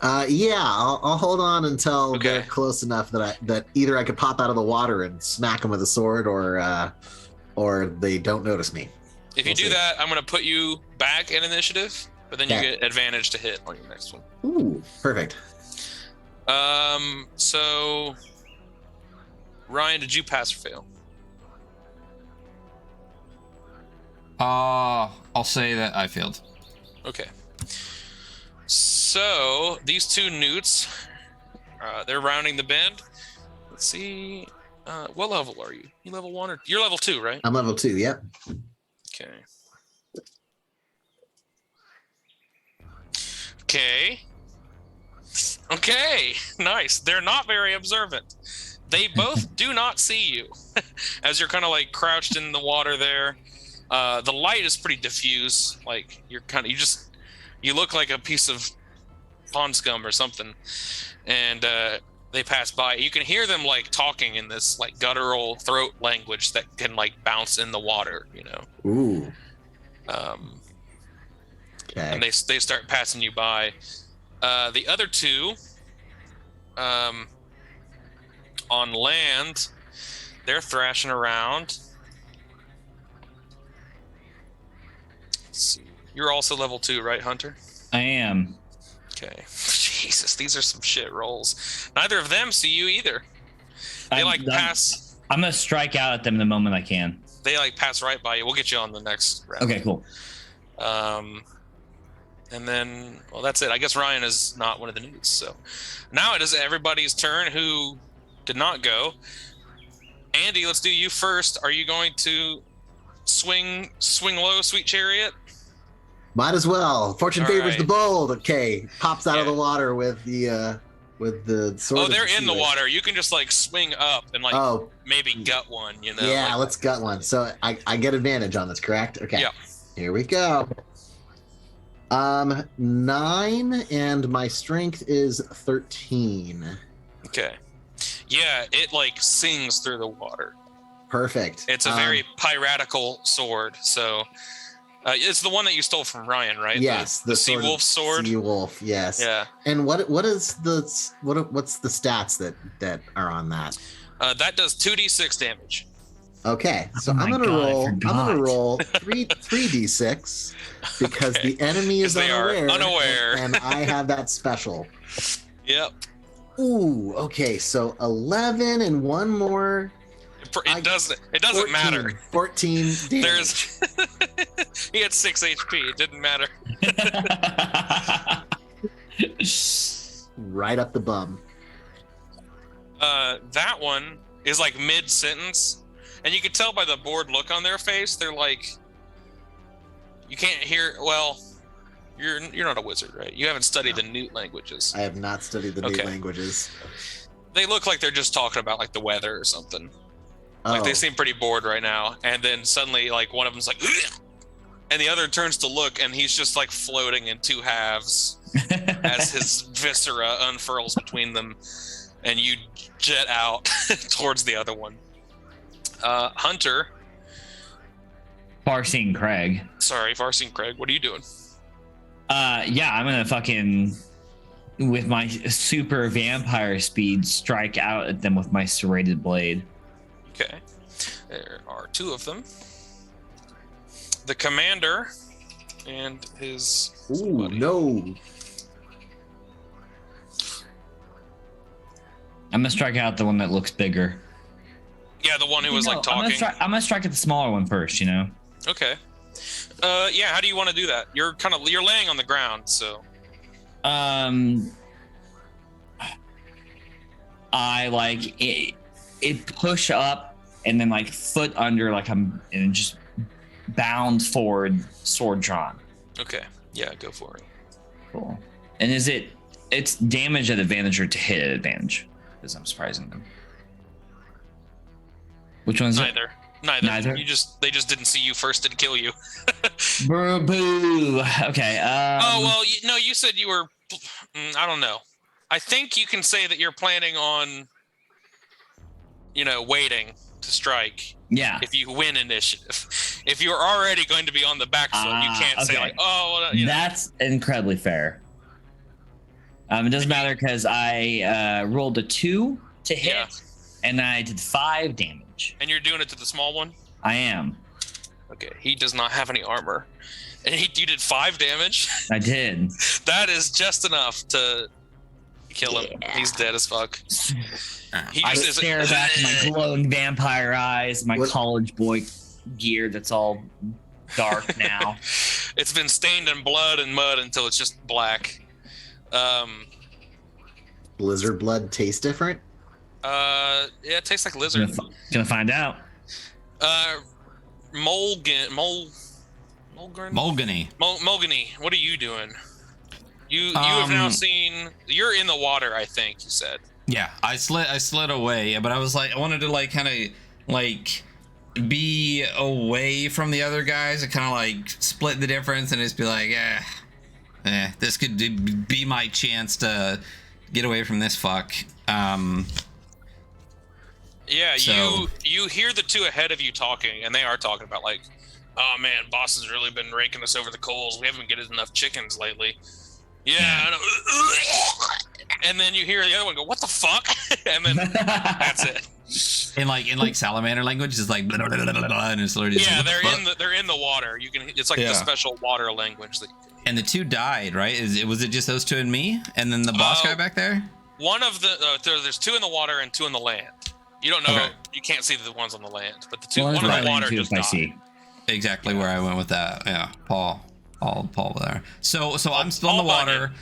Yeah, I'll hold on until they're close enough that either I could pop out of the water and smack them with a sword, or they don't notice me. If you do that, I'm going to put you back in initiative, but then you get advantage to hit on your next one. Ooh, perfect. So Ryan, did you pass or fail? I'll say that I failed. Okay. So these two newts, they're rounding the bend. Let's see. What level are you? You level 1 or you're level 2, right? I'm level 2. Yep. Okay. Okay. Nice. They're not very observant. They both do not see you as you're kind of like crouched in the water there. The light is pretty diffuse. Like you're you look like a piece of pond scum or something. And they pass by. You can hear them like talking in this like guttural throat language that can like bounce in the water, you know. Ooh. Okay. And they start passing you by. The other two, on land, they're thrashing around. Let's see. You're also level 2, right, Hunter? I am. Okay. Jesus, these are some shit rolls. Neither of them see you either. They pass. I'm gonna strike out at them the moment I can. They like pass right by you. We'll get you on the next round. Okay, cool. And then, well, that's it. I guess Ryan is not one of the newts. So now it is everybody's turn who did not go. Andy, let's do you first. Are you going to swing low, sweet chariot? Might as well. Fortune favors the bold. Okay, pops out of the water with the sword. Oh, they're in the water. You can just like swing up and like maybe gut one. You know? Yeah, like, let's gut one. So I get advantage on this, correct? Okay. Yeah. Here we go. 9 and my strength is 13. Okay. Yeah, it like sings through the water. Perfect. It's a very piratical sword. So it's the one that you stole from Ryan, right? Yes, the sea wolf sword. Sea wolf, yes. Yeah. And what's the stats that are on that? That does 2d6 damage. Okay, so I'm gonna roll 3d6 because the enemy is unaware, and I have that special. Yep. Ooh, okay, so 11 and one more. It doesn't matter. 14 damage. He had 6 HP. It didn't matter. Right up the bum. That one is like mid-sentence. And you can tell by the bored look on their face, they're like, you can't hear. Well, you're not a wizard, right? You haven't studied the Newt languages. I have not studied the Newt languages. They look like they're just talking about like the weather or something. Like they seem pretty bored right now. And then suddenly, like one of them's like, ugh! And the other turns to look, and he's just like floating in two halves as his viscera unfurls between them, and you jet out towards the other one. Hunter. Farseeing Craig. Sorry, Farseeing Craig. What are you doing? Yeah, I'm gonna fucking, with my super vampire speed, strike out at them with my serrated blade. Okay. There are two of them. The commander and his buddy. No. I'm gonna strike out the one that looks bigger. Yeah, the one who was like talking. I'm gonna strike at the smaller one first, you know? Okay. Yeah, how do you want to do that? You're laying on the ground, so. I like it push up and then like foot under, like and just bound forward, sword drawn. Okay. Yeah, go for it. Cool. And it's damage at advantage or to hit at advantage? Because I'm surprising them. Which one's Neither. it? Neither. They just didn't see you first and kill you. Boo. Okay. Oh well, you said you were. I don't know. I think you can say that you're planning on, waiting to strike. Yeah. If you win initiative, if you're already going to be on the back foot, you can't say like, oh, well, That's incredibly fair. It doesn't matter because I rolled a 2 to hit, and I did 5 damage. And you're doing it to the small one? I am. Okay, he does not have any armor. And you did 5 damage? I did. That is just enough to kill him. He's dead as fuck. I stare back in my glowing vampire eyes, my college boy gear that's all dark now. It's been stained in blood and mud until it's just black. Lizard blood tastes different? Yeah, it tastes like lizard. Gonna find out. Mulgany, what are you doing? You have now seen. You're in the water, I think you said. Yeah, I slid away, but I was like, I wanted to like kind of like be away from the other guys and kind of like split the difference and just be like, this could be my chance to get away from this fuck. Yeah, so, you hear the two ahead of you talking, and they are talking about like, oh man, boss has really been raking us over the coals. We haven't been getting enough chickens lately. Yeah, I know. And then you hear the other one go, "What the fuck?" And then that's it. In like salamander language, it's like blah, blah, blah, blah, blah, and it's literally just like, they're in the water. You can it's like the special water language that. And the 2 died, right? Was it just those 2 and me, and then the boss guy back there? One of the there's 2 in the water and 2 in the land. You don't know. Okay. You can't see the ones on the land, but the 2 one in the water just died. Exactly where I went with that. Yeah, Paul there. So I'm still in the water.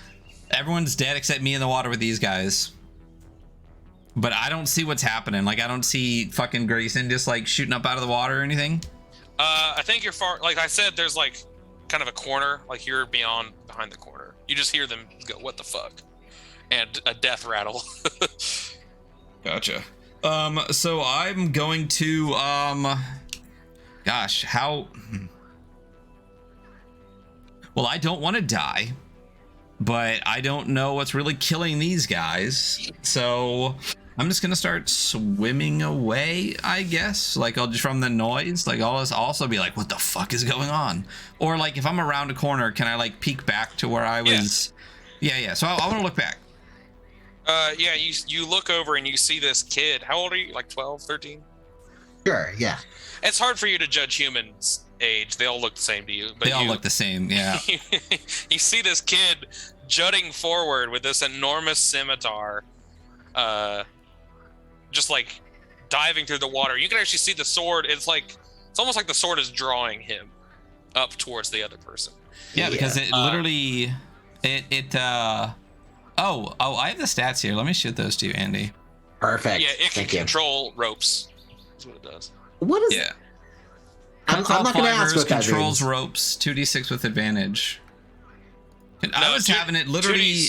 Everyone's dead except me in the water with these guys. But I don't see what's happening. Like I don't see fucking Grayson just like shooting up out of the water or anything. I think you're far. Like I said, there's like kind of a corner. Like you're behind the corner. You just hear them go, "What the fuck?" And a death rattle. Gotcha. So I'm going to gosh, how? Well, I don't want to die, but I don't know what's really killing these guys. So I'm just gonna start swimming away, I guess. Like I'll just from the noise. Like I'll also be like, what the fuck is going on? Or like if I'm around a corner, can I like peek back to where I was? Yeah. So I want to look back. Yeah, you look over and you see this kid. How old are you? Like 12, 13? Sure, yeah. It's hard for you to judge humans' age. They all look the same to you. But they all look the same, yeah. You see this kid jutting forward with this enormous scimitar, just like diving through the water. You can actually see the sword. It's almost like the sword is drawing him up towards the other person. Yeah, because it literally, Oh, I have the stats here. Let me shoot those to you, Andy. Perfect. Yeah, it can control ropes. That's what it does. What is? Yeah. I'm not going to ask what that controls means. ropes. 2d6 with advantage. I was having it literally.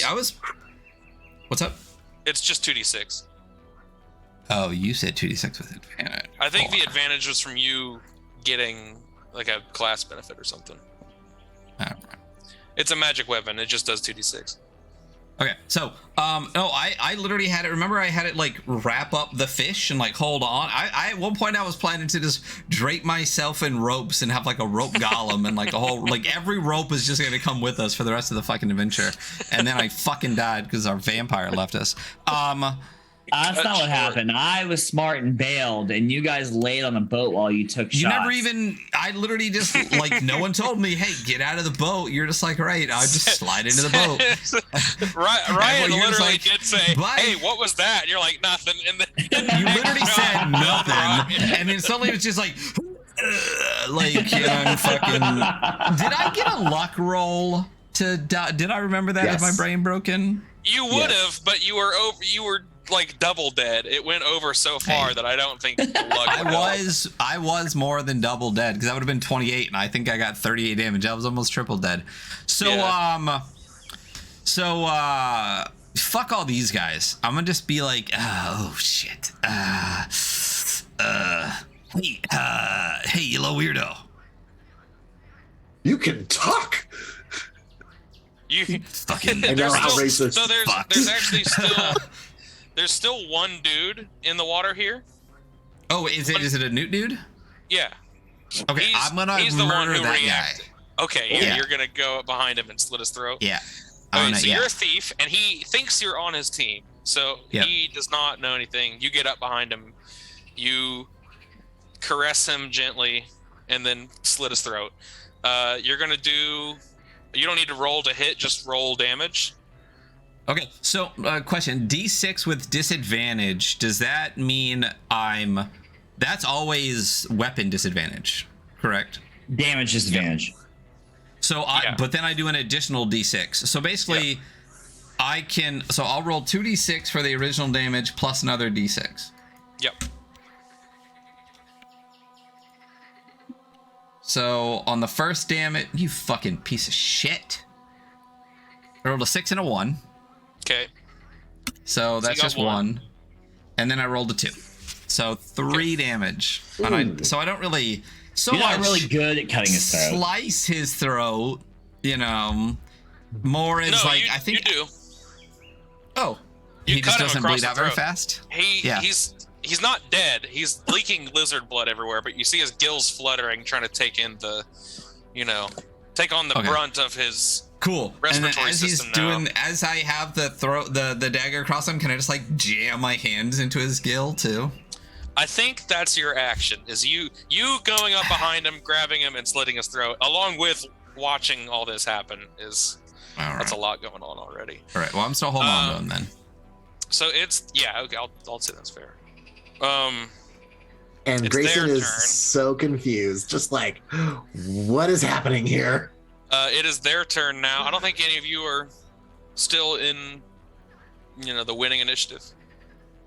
What's up? It's just 2d6. Oh, you said 2d6 with advantage. I think the advantage was from you getting like a class benefit or something. All right. It's a magic weapon. It just does 2d6. Okay, so no, I literally had it. Remember, I had it like wrap up the fish and like hold on. I at one point I was planning to just drape myself in ropes and have like a rope golem and like a whole like every rope is just gonna come with us for the rest of the fucking adventure. And then I fucking died because our vampire left us. That's not what happened. I was smart and bailed, and you guys laid on the boat while you took shots. You never even. I literally just like no one told me, "Hey, get out of the boat." You're just like, right, I'll just slide into the boat. Ryan literally did say, Bye. "Hey, what was that?" And you're like, "Nothing." And then you literally said nothing, and then suddenly it was just like I'm fucking. Did I get a luck roll to die? Did I remember that? Yes. Is my brain broken? You would have, but you were over. You were like double dead. It went over so far that I don't think the luck would I was more than double dead because that would have been 28 and I think I got 38 damage. I was almost triple dead. So fuck all these guys. I'm gonna just be like, oh shit. Hey, you little weirdo. You can talk. You Fucking. I know how racist. So there's actually still one dude in the water here. Oh, is it a newt dude? Yeah. Okay, I'm gonna he's the one murder who that reacted. guy. Okay, yeah, Yeah. you're gonna go up behind him and slit his throat. Yeah. Okay, so you're a thief, and he thinks you're on his team. So Yep. he does not know anything. You get up behind him, you caress him gently, and then slit his throat. You're gonna do. You don't need to roll to hit; just roll damage. Okay, so question: D6 with disadvantage. Does that mean that's always weapon disadvantage, correct? Damage disadvantage. So but then I do an additional D6. So basically, I'll roll 2D6 for the original damage plus another D6. Yep. So on the first damage, you fucking piece of shit. I rolled a 6 and a 1. Okay. So that's you got just one. And then I rolled a 2. So 3 damage. And I don't really You're not really good at cutting his throat. slice his throat, more as No, I think you do. Oh. You He just cut him doesn't across bleed the out very throat. fast? He's not dead. He's leaking lizard blood everywhere, but you see his gills fluttering, trying to take in take on the brunt of his Cool. And then respiratory as he's system now. as I have the dagger across him, can I just jam my hands into his gill too? I think that's your action. Is you going up behind him, grabbing him, and slitting his throat, along with watching all this happen. That's a lot going on already. All right. Well, I'm still holding on to him then. So okay. I'll say that's fair. And It's Grayson their is turn. so confused, just like, what is happening here? It is their turn now. I don't think any of you are still in, the winning initiative.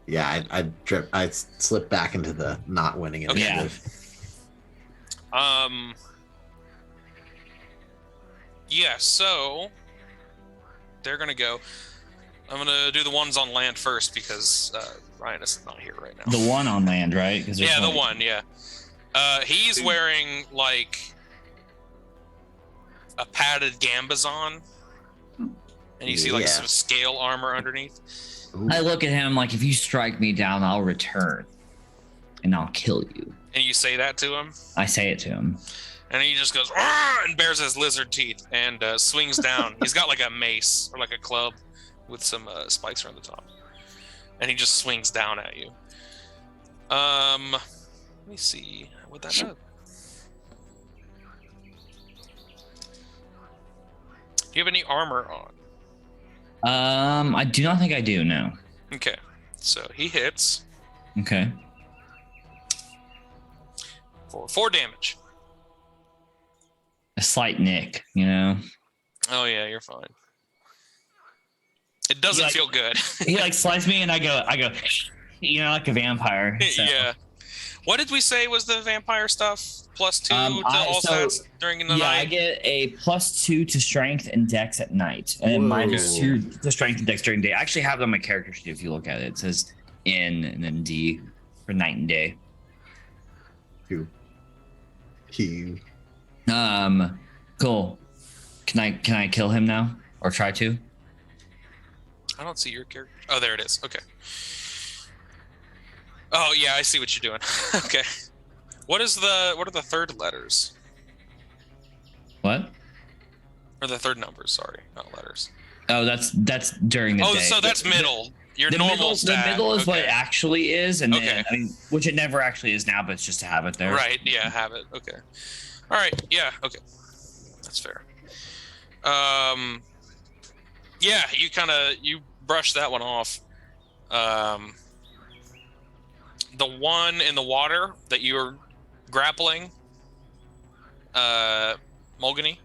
Yeah, I slipped back into the not winning Okay. initiative. Yeah. So they're gonna go. I'm gonna do the ones on land first because Ryan is not here right now. The one on land, right? Yeah, the one. Yeah. He's wearing a padded gambazon, and you see some scale armor underneath. Ooh. I look at him like, if you strike me down, I'll return, and I'll kill you. And you say that to him, I say it to him. and he just goes "Arr!" and bares his lizard teeth and swings down. He's got a mace or a club with some spikes around the top, and he just swings down at you. Let me see what that does. Do you have any armor on? I do not think I do. No. Okay, so he hits Okay. for 4 damage. A slight nick, Oh yeah, you're fine. It doesn't feel good. He slices me, and I go, like a vampire. So. Yeah. What did we say was the vampire stuff? +2 to all so- stats during the Yeah, I night? get a +2 to strength and dex at night, and then -2 to strength and dex during the day. I actually have it on my character sheet if you look at it. It says N and then D for night and day. Cool. Can I kill him now, or try to? I don't see your character. Oh, there it is. Okay. Oh yeah, I see what you're doing. Okay. What are the third letters? What? Or the third numbers, sorry, not letters. Oh, that's during the day. Oh, so that's middle. Your normal stat. The middle is what it Okay. actually is, and Okay. then, which it never actually is now, but it's just to have it there. Right, yeah, have it. Okay. All right, yeah, okay. That's fair. Yeah, you brush that one off. The one in the water that you were grappling, Mulgany,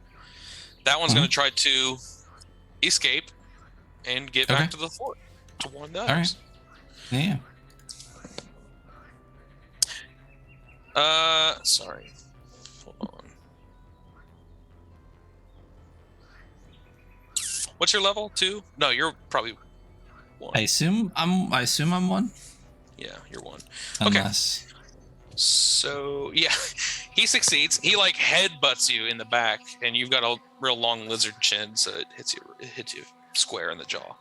that one's going to try to escape and get back to the fort to warn the others. All right. Yeah. Sorry. Hold on. What's your level? 2? No, you're probably 1. I assume I'm 1. Yeah, you're 1. Unless So yeah, he succeeds. He like headbutts you in the back, and you've got a real long lizard chin, so it hits you square in the jaw.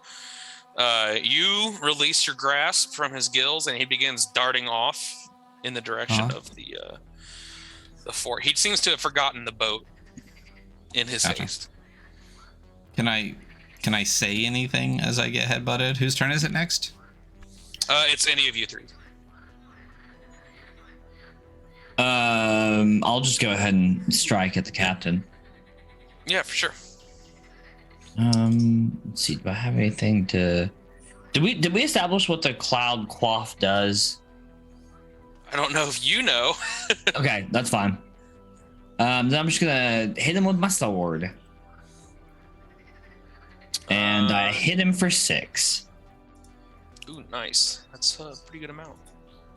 You release your grasp from his gills, and he begins darting off in the direction of the fort. He seems to have forgotten the boat in his haste. Can I say anything as I get headbutted? Whose turn is it next? It's any of you three. I'll just go ahead and strike at the captain. Yeah, for sure. Let's see. Do I have anything to? Did we establish what the cloud quaff does? I don't know if you know. Okay, that's fine. Then I'm just gonna hit him with my sword, and I hit him for 6. Ooh, nice. That's a pretty good amount.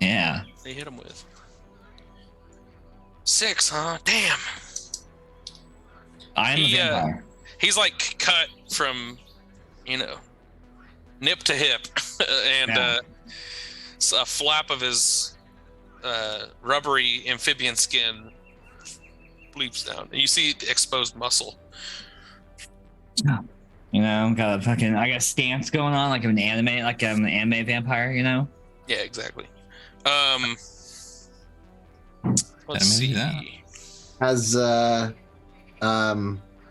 Yeah. They hit him with 6, huh? Damn. I am a vampire. He's like cut from, nip to hip, and a flap of his rubbery amphibian skin bleeps down, and you see exposed muscle. Got I got a stance going on like I'm an anime vampire, Yeah, exactly. Let's see. Has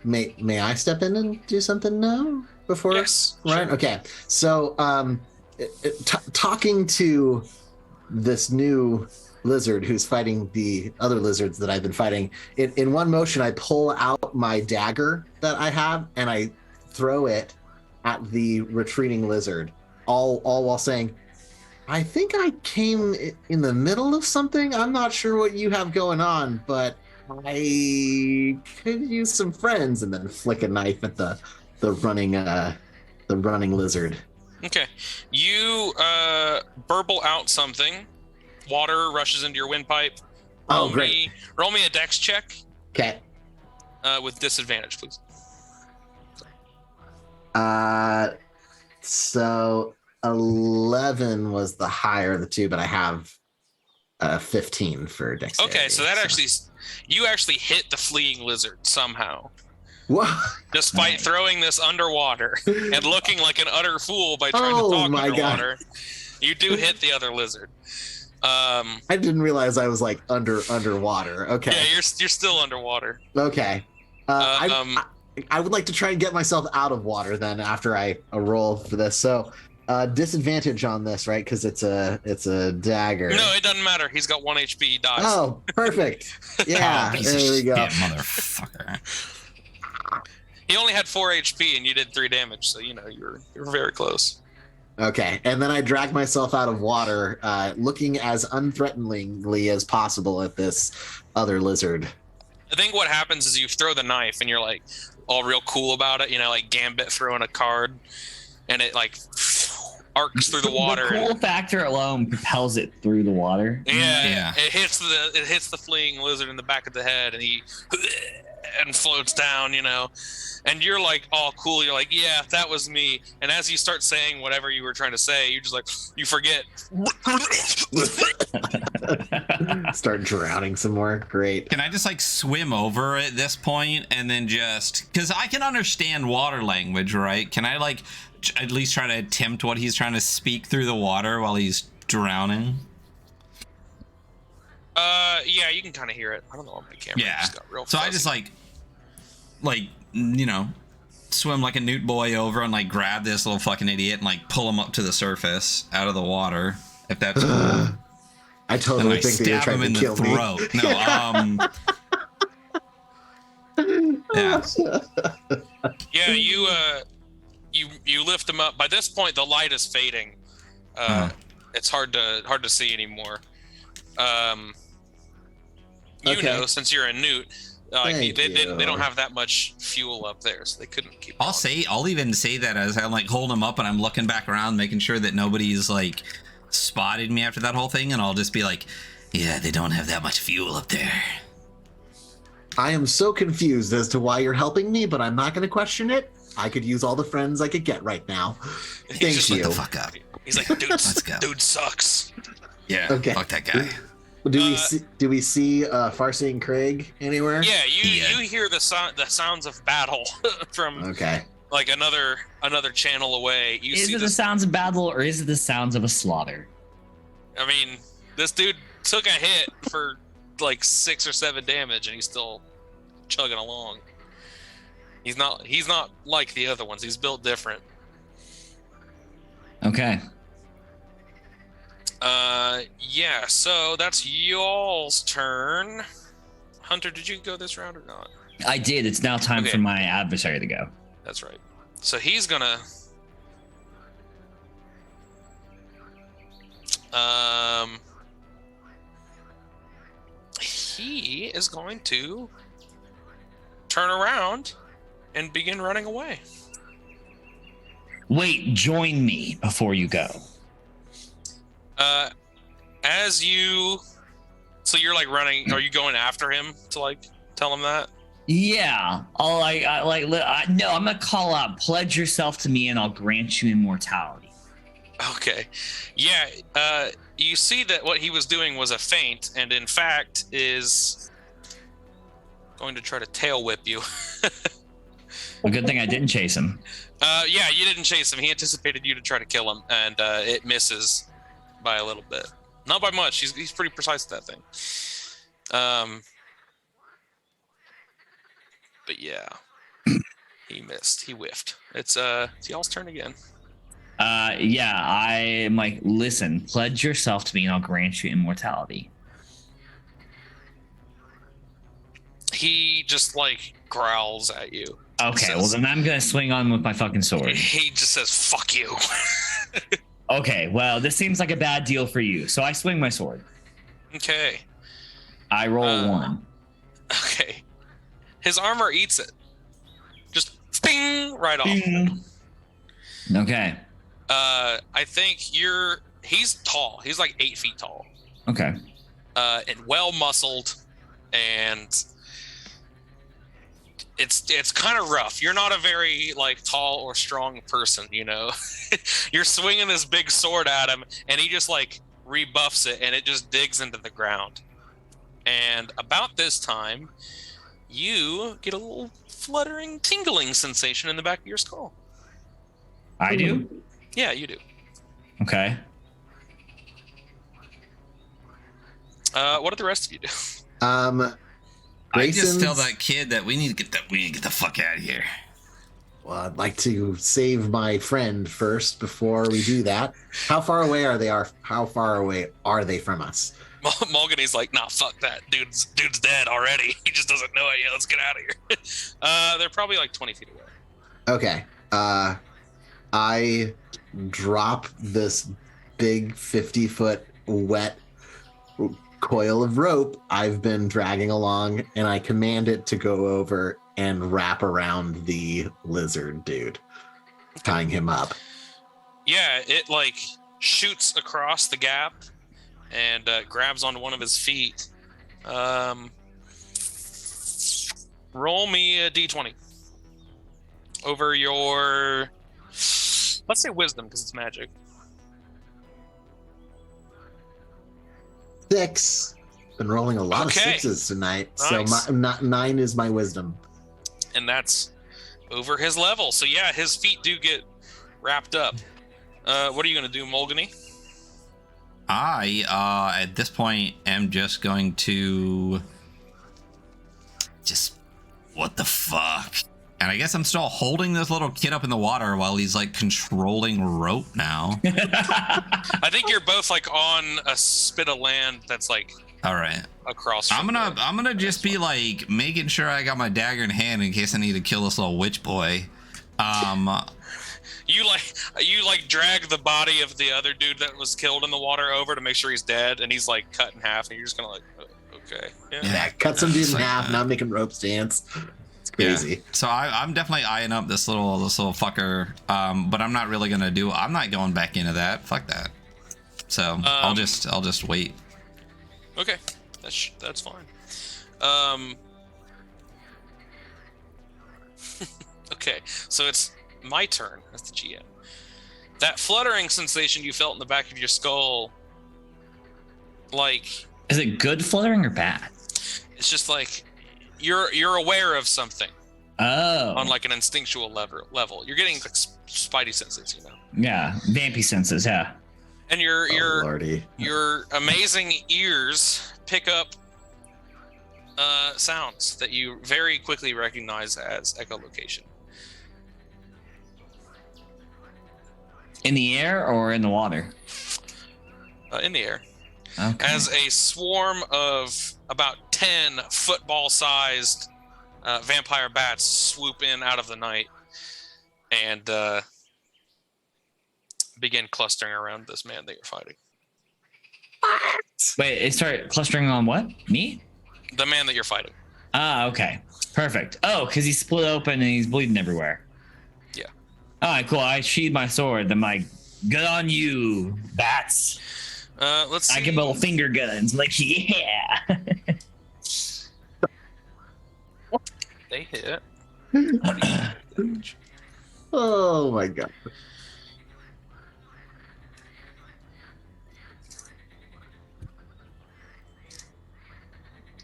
may I step in and do something now before? Yes. Right. Sure. Okay. So talking to this new lizard who's fighting the other lizards that I've been fighting, in one motion I pull out my dagger that I have and I throw it at the retreating lizard, all while saying, I think I came in the middle of something. I'm not sure what you have going on, but I could use some friends, and then flick a knife at the running lizard. Okay. You burble out something. Water rushes into your windpipe. Oh, great. Roll me a dex check. Okay. With disadvantage, please. So 11 was the higher of the two, but I have 15 for dexterity. Okay, so you actually hit the fleeing lizard somehow. What? Despite throwing this underwater and looking like an utter fool by trying to talk underwater, you do hit the other lizard. I didn't realize I was like underwater. Okay. Yeah, you're still underwater. Okay. I would like to try and get myself out of water then after I roll for this. So disadvantage on this, right? Because it's a dagger. No, it doesn't matter. He's got 1 HP. He dies. Oh, perfect. Yeah, there we go. Motherfucker. He only had 4 HP and you did 3 damage, so you're very close. Okay, and then I drag myself out of water, looking as unthreateningly as possible at this other lizard. I think what happens is you throw the knife and you're like all real cool about it, like Gambit throwing a card, and it like arcs through the water. The cool factor alone propels it through the water. Yeah. It hits the fleeing lizard in the back of the head, and he floats down, and you're like all cool. You're like, yeah, that was me. And as you start saying whatever you were trying to say, you just like, you forget. Start drowning some more. Great. Can I just like swim over at this point and then because I can understand water language, right? Can I like at least try to attempt what he's trying to speak through the water while he's drowning? Yeah, you can kind of hear it. I don't know on my camera. Yeah. Just got real so fuzzy. I just like swim like a newt boy over and like grab this little fucking idiot and like pull him up to the surface out of the water. If that's cool. I totally think that you're stab him trying in to the kill me. throat. No, Yeah, you lift him up. By this point, the light is fading. It's hard to see anymore. Okay. Since you're a newt, they don't have that much fuel up there, so they couldn't keep. I'll even say that as I'm like holding him up and I'm looking back around, making sure that nobody's like spotted me after that whole thing, and I'll just be like, yeah, they don't have that much fuel up there. I am so confused as to why you're helping me, but I'm not going to question it. I could use all the friends I could get right now. Thank just you. Shut the fuck up. He's like, dude, Let's go. dude sucks. Yeah. Okay. Fuck that guy. Do we see Farseeing Craig anywhere? Yeah, you hear the sounds of battle from Okay. like another channel away. You Is see it the sounds of battle or is it the sounds of a slaughter? I mean, this dude took a hit for like 6 or 7 damage, and he's still chugging along. He's not like the other ones. He's built different. Okay. Yeah. So that's y'all's turn. Hunter, did you go this round or not? I did. It's now time Okay. for my adversary to go. That's right. So he's gonna. He is going to turn around and begin running away. Wait, join me before you go. So you're like running. Are you going after him to like tell him that? Yeah, no, I'm gonna call out. Pledge yourself to me, and I'll grant you immortality. Okay. Yeah. You see that what he was doing was a feint, and in fact is going to try to tail whip you. Well, good thing I didn't chase him. Yeah, you didn't chase him. He anticipated you to try to kill him, and it misses by a little bit. Not by much. He's pretty precise at that thing. But yeah, he missed. He whiffed. It's y'all's turn again. Yeah, I'm like, listen, pledge yourself to me, and I'll grant you immortality. He just like growls at you. Okay, well then I'm gonna swing on with my fucking sword. He just says, "Fuck you." Okay, well this seems like a bad deal for you, so I swing my sword. Okay. I roll a 1. Okay. His armor eats it. Just bing right off. Ding. Okay. I think he's tall. He's like 8 feet tall. Okay. And well muscled, and it's kind of rough. You're not a very like tall or strong person, you know. You're swinging this big sword at him, and he just like rebuffs it, and it just digs into the ground. And about this time, you get a little fluttering, tingling sensation in the back of your skull. I do? Yeah, you do. Okay. What do the rest of you do? I just tell Grayson's- that kid that we need to get the fuck out of here. Well, I'd like to save my friend first before we do that. How far away are they? How far away are they from us? Mulgany's like, nah, fuck that. Dude's dead already. He just doesn't know it yet. Let's get out of here. They're probably like 20 feet away. Okay. I drop this big 50-foot wet coil of rope I've been dragging along, and I command it to go over and wrap around the lizard dude, tying him up. Yeah, it like shoots across the gap and grabs onto one of his feet. Roll me a d20 over your, let's say wisdom because it's magic. 6. Been rolling a lot of Okay. 6s tonight, Nice. so 9 is my wisdom. And that's over his level. So yeah, his feet do get wrapped up. What are you gonna do, Mulgany? I at this point am just going to what the fuck? And I guess I'm still holding this little kid up in the water while he's like controlling rope now. I think you're both like on a spit of land that's like All right. across. I'm from gonna just be like making sure I got my dagger in hand in case I need to kill this little witch boy. You like drag the body of the other dude that was killed in the water over to make sure he's dead, and he's like cut in half, and you're just gonna like, okay, yeah. Yeah, cut some dude It's in like half, that. now I'm making rope stance. It's crazy. Yeah. So I'm definitely eyeing up this little fucker. But I'm not really gonna do. I'm not going back into that. Fuck that. So I'll just wait. Okay, that's fine. Okay, so it's my turn as the GM. That fluttering sensation you felt in the back of your skull, like Is it good fluttering or bad? It's just like you're aware of something Oh. on like an instinctual level. You're getting like spidey senses, you know. Yeah, vampy senses, yeah. And Lordy. your amazing ears pick up sounds that you very quickly recognize as echolocation. In the air or in the water? In the air. Okay. As a swarm of about 10 football-sized vampire bats swoop in out of the night and begin clustering around this man that you're fighting. Wait, it started clustering on what? Me? The man that you're fighting. Ah, okay. Perfect. Oh, because he's split open and he's bleeding everywhere. Yeah. All right, cool. I sheathe my sword. I'm like, good on you, bats. Let's see. I give little finger guns. Like, yeah. They hit. Oh my god.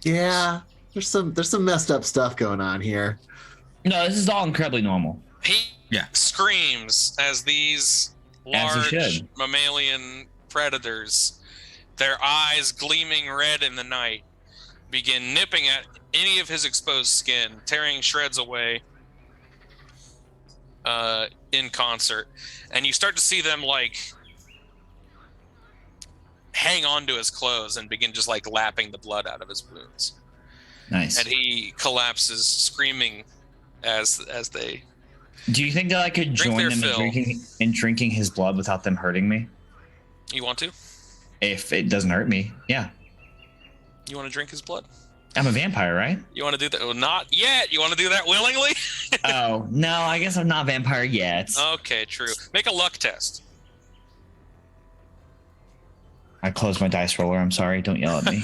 Yeah, there's some messed up stuff going on here. No, this is all incredibly normal. He screams as these As he large should. mammalian predators, their eyes gleaming red in the night, begin nipping at any of his exposed skin, tearing shreds away in concert. And you start to see them like hang on to his clothes and begin just like lapping the blood out of his wounds. Nice. And he collapses screaming as they Do you think that I could Drink join their them fill. in drinking his blood without them hurting me? You want to? If it doesn't hurt me, yeah. You want to drink his blood? I'm a vampire, right? You want to do that? Well, not yet. You want to do that willingly? Oh, no, I guess I'm not a vampire yet. Okay, true. Make a luck test. I closed my dice roller. I'm sorry. Don't yell at me.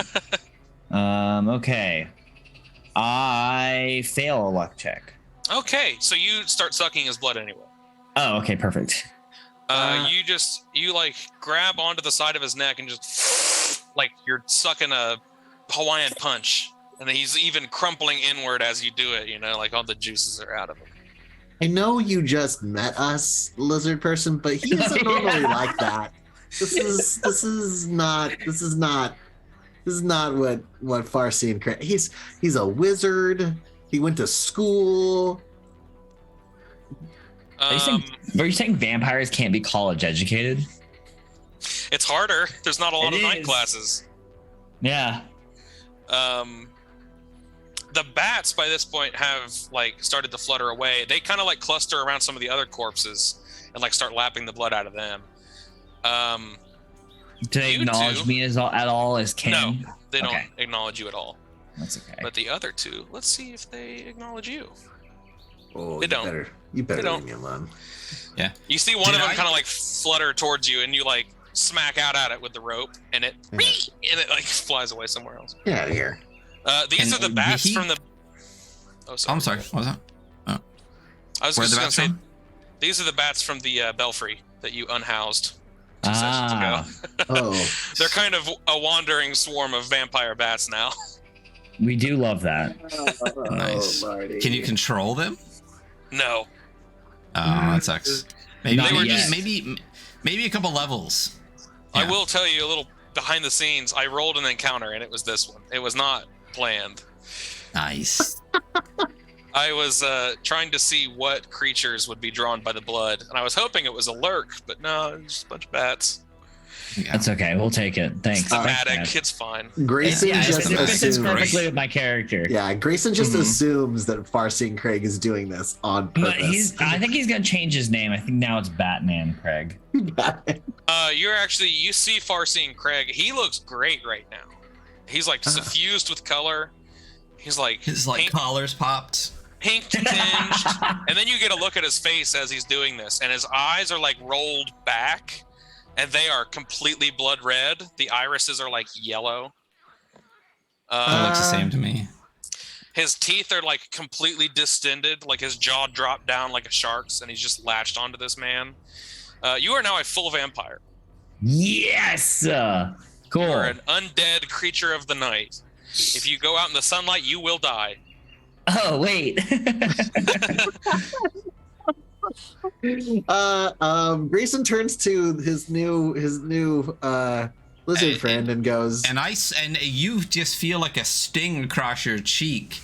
Okay. I fail a luck check. Okay, so you start sucking his blood anyway. Oh, okay, perfect. You like grab onto the side of his neck and just like you're sucking a Hawaiian punch, and he's even crumpling inward as you do it. You know, like all the juices are out of him. I know you just met us, lizard person, but he isn't normally like that. This is not what Farsi and he's a wizard. He went to school. Are you saying vampires can't be college educated? It's harder. There's not a lot It of night is. classes. Yeah. The bats by this point have like started to flutter away. They kind of like cluster around some of the other corpses and like start lapping the blood out of them. Do they You acknowledge two- me at all as kin? No, they don't Okay. acknowledge you at all. That's okay. But the other two, let's see if they acknowledge you. Oh, They you don't. better They don't. leave me alone. You see one Did of them I- kind of like flutter towards you, and you like smack out at it with the rope, and it like flies away somewhere else. Get out of here. These And are the bats he- from the. Oh, Oh, sorry. I'm sorry. What was that? I was Where are just the gonna bats say from? these are the bats from the belfry that you unhoused 2 sessions ago. Oh, They're kind of a wandering swarm of vampire bats now. We do love that. Nice. Lordy. Can you control them? No. Oh, that sucks. Maybe, Not maybe, yet. maybe a couple levels. I Yeah. will tell you a little behind the scenes. I rolled an encounter, and it was this one. It was not planned. Nice. I was trying to see what creatures would be drawn by the blood, and I was hoping it was a lurk, but no, it's just a bunch of bats. Yeah. That's okay. We'll take it. Thanks. It's Thanks, thematic. Matt. It's fine. Grayson Yeah, just it fits assumes. perfectly with my character. Yeah, Grayson just Mhm. assumes that Farsi and Craig is doing this on But purpose. I think he's gonna change his name. I think now it's Batman Craig. You see Farsi and Craig. He looks great right now. He's like suffused with color. He's like His like pink, collars popped. pink tinged. And then you get a look at his face as he's doing this, and his eyes are like rolled back, and they are completely blood red. The irises are like yellow. It looks the same to me. His teeth are like completely distended, like his jaw dropped down like a shark's, and he's just latched onto this man. You are now a full vampire. Yes. Cool. You are an undead creature of the night. If you go out in the sunlight, you will die. Oh, wait. Grayson turns to his new lizard friend and goes, and you just feel like a sting across your cheek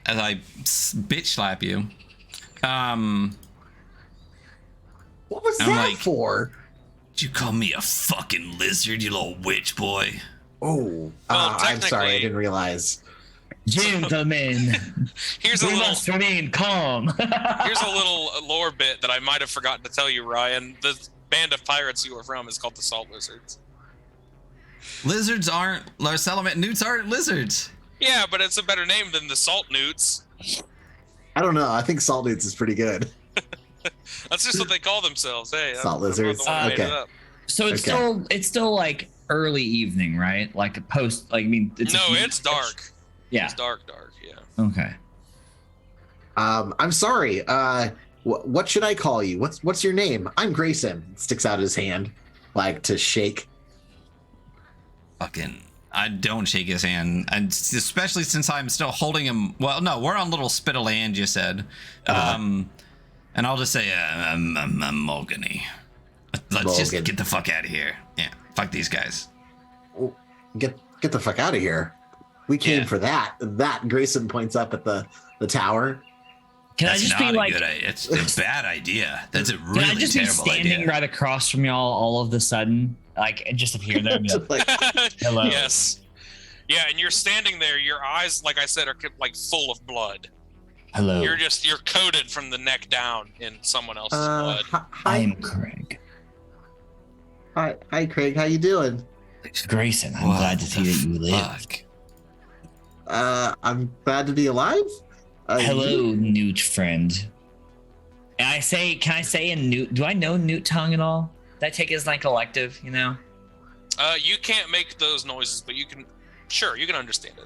as I bitch slap you. what was I'm that like, for? Did you call me a fucking lizard, you little witch boy? Oh, Well, I'm sorry, I technically- didn't realize. Gentlemen, Here's a we little must remain calm. here's a little lore bit that I might have forgotten to tell you, Ryan. The band of pirates you were from is called the Salt Lizards. Lizards aren't, or Salamandra newts aren't lizards. Yeah, but it's a better name than the Salt Newts. I don't know. I think Salt Newts is pretty good. That's just what they call themselves. Hey, Salt I'm not lizards? the one who made it Okay. up. So it's Okay. still like early evening, right? Like a post. Like I mean, it's No, like- it's dark. Yeah. It's dark. Yeah. Okay. I'm sorry. What should I call you? What's your name? I'm Grayson. Sticks out his hand, like to shake. Fucking, I don't shake his hand, and especially since I'm still holding him. Well, no, we're on little spit of land, you said. And I'll just say, I'm Mulgany. Let's just Mulgan. get the fuck out of here. Yeah, fuck these guys. Get the fuck out of here. We came Yeah. for that. That Grayson points up at the tower. Can That's I just not be a like? good idea. It's a bad idea. That's a Can really I just be terrible standing idea. right across from y'all all of the sudden, like and just appear there? And be like, Like, hello. Yes. Yeah, and you're standing there. Your eyes, like I said, are like full of blood. Hello. You're coated from the neck down in someone else's blood. I hi, am Craig. hi, Craig. How you doing? Grayson, I'm What glad to see the that you live. fuck? I'm glad to be alive. Hello, Newt friend. And can I say in Newt? Do I know Newt tongue at all? Did I take it as like elective? You know? You can't make those noises, but you can. Sure, you can understand it.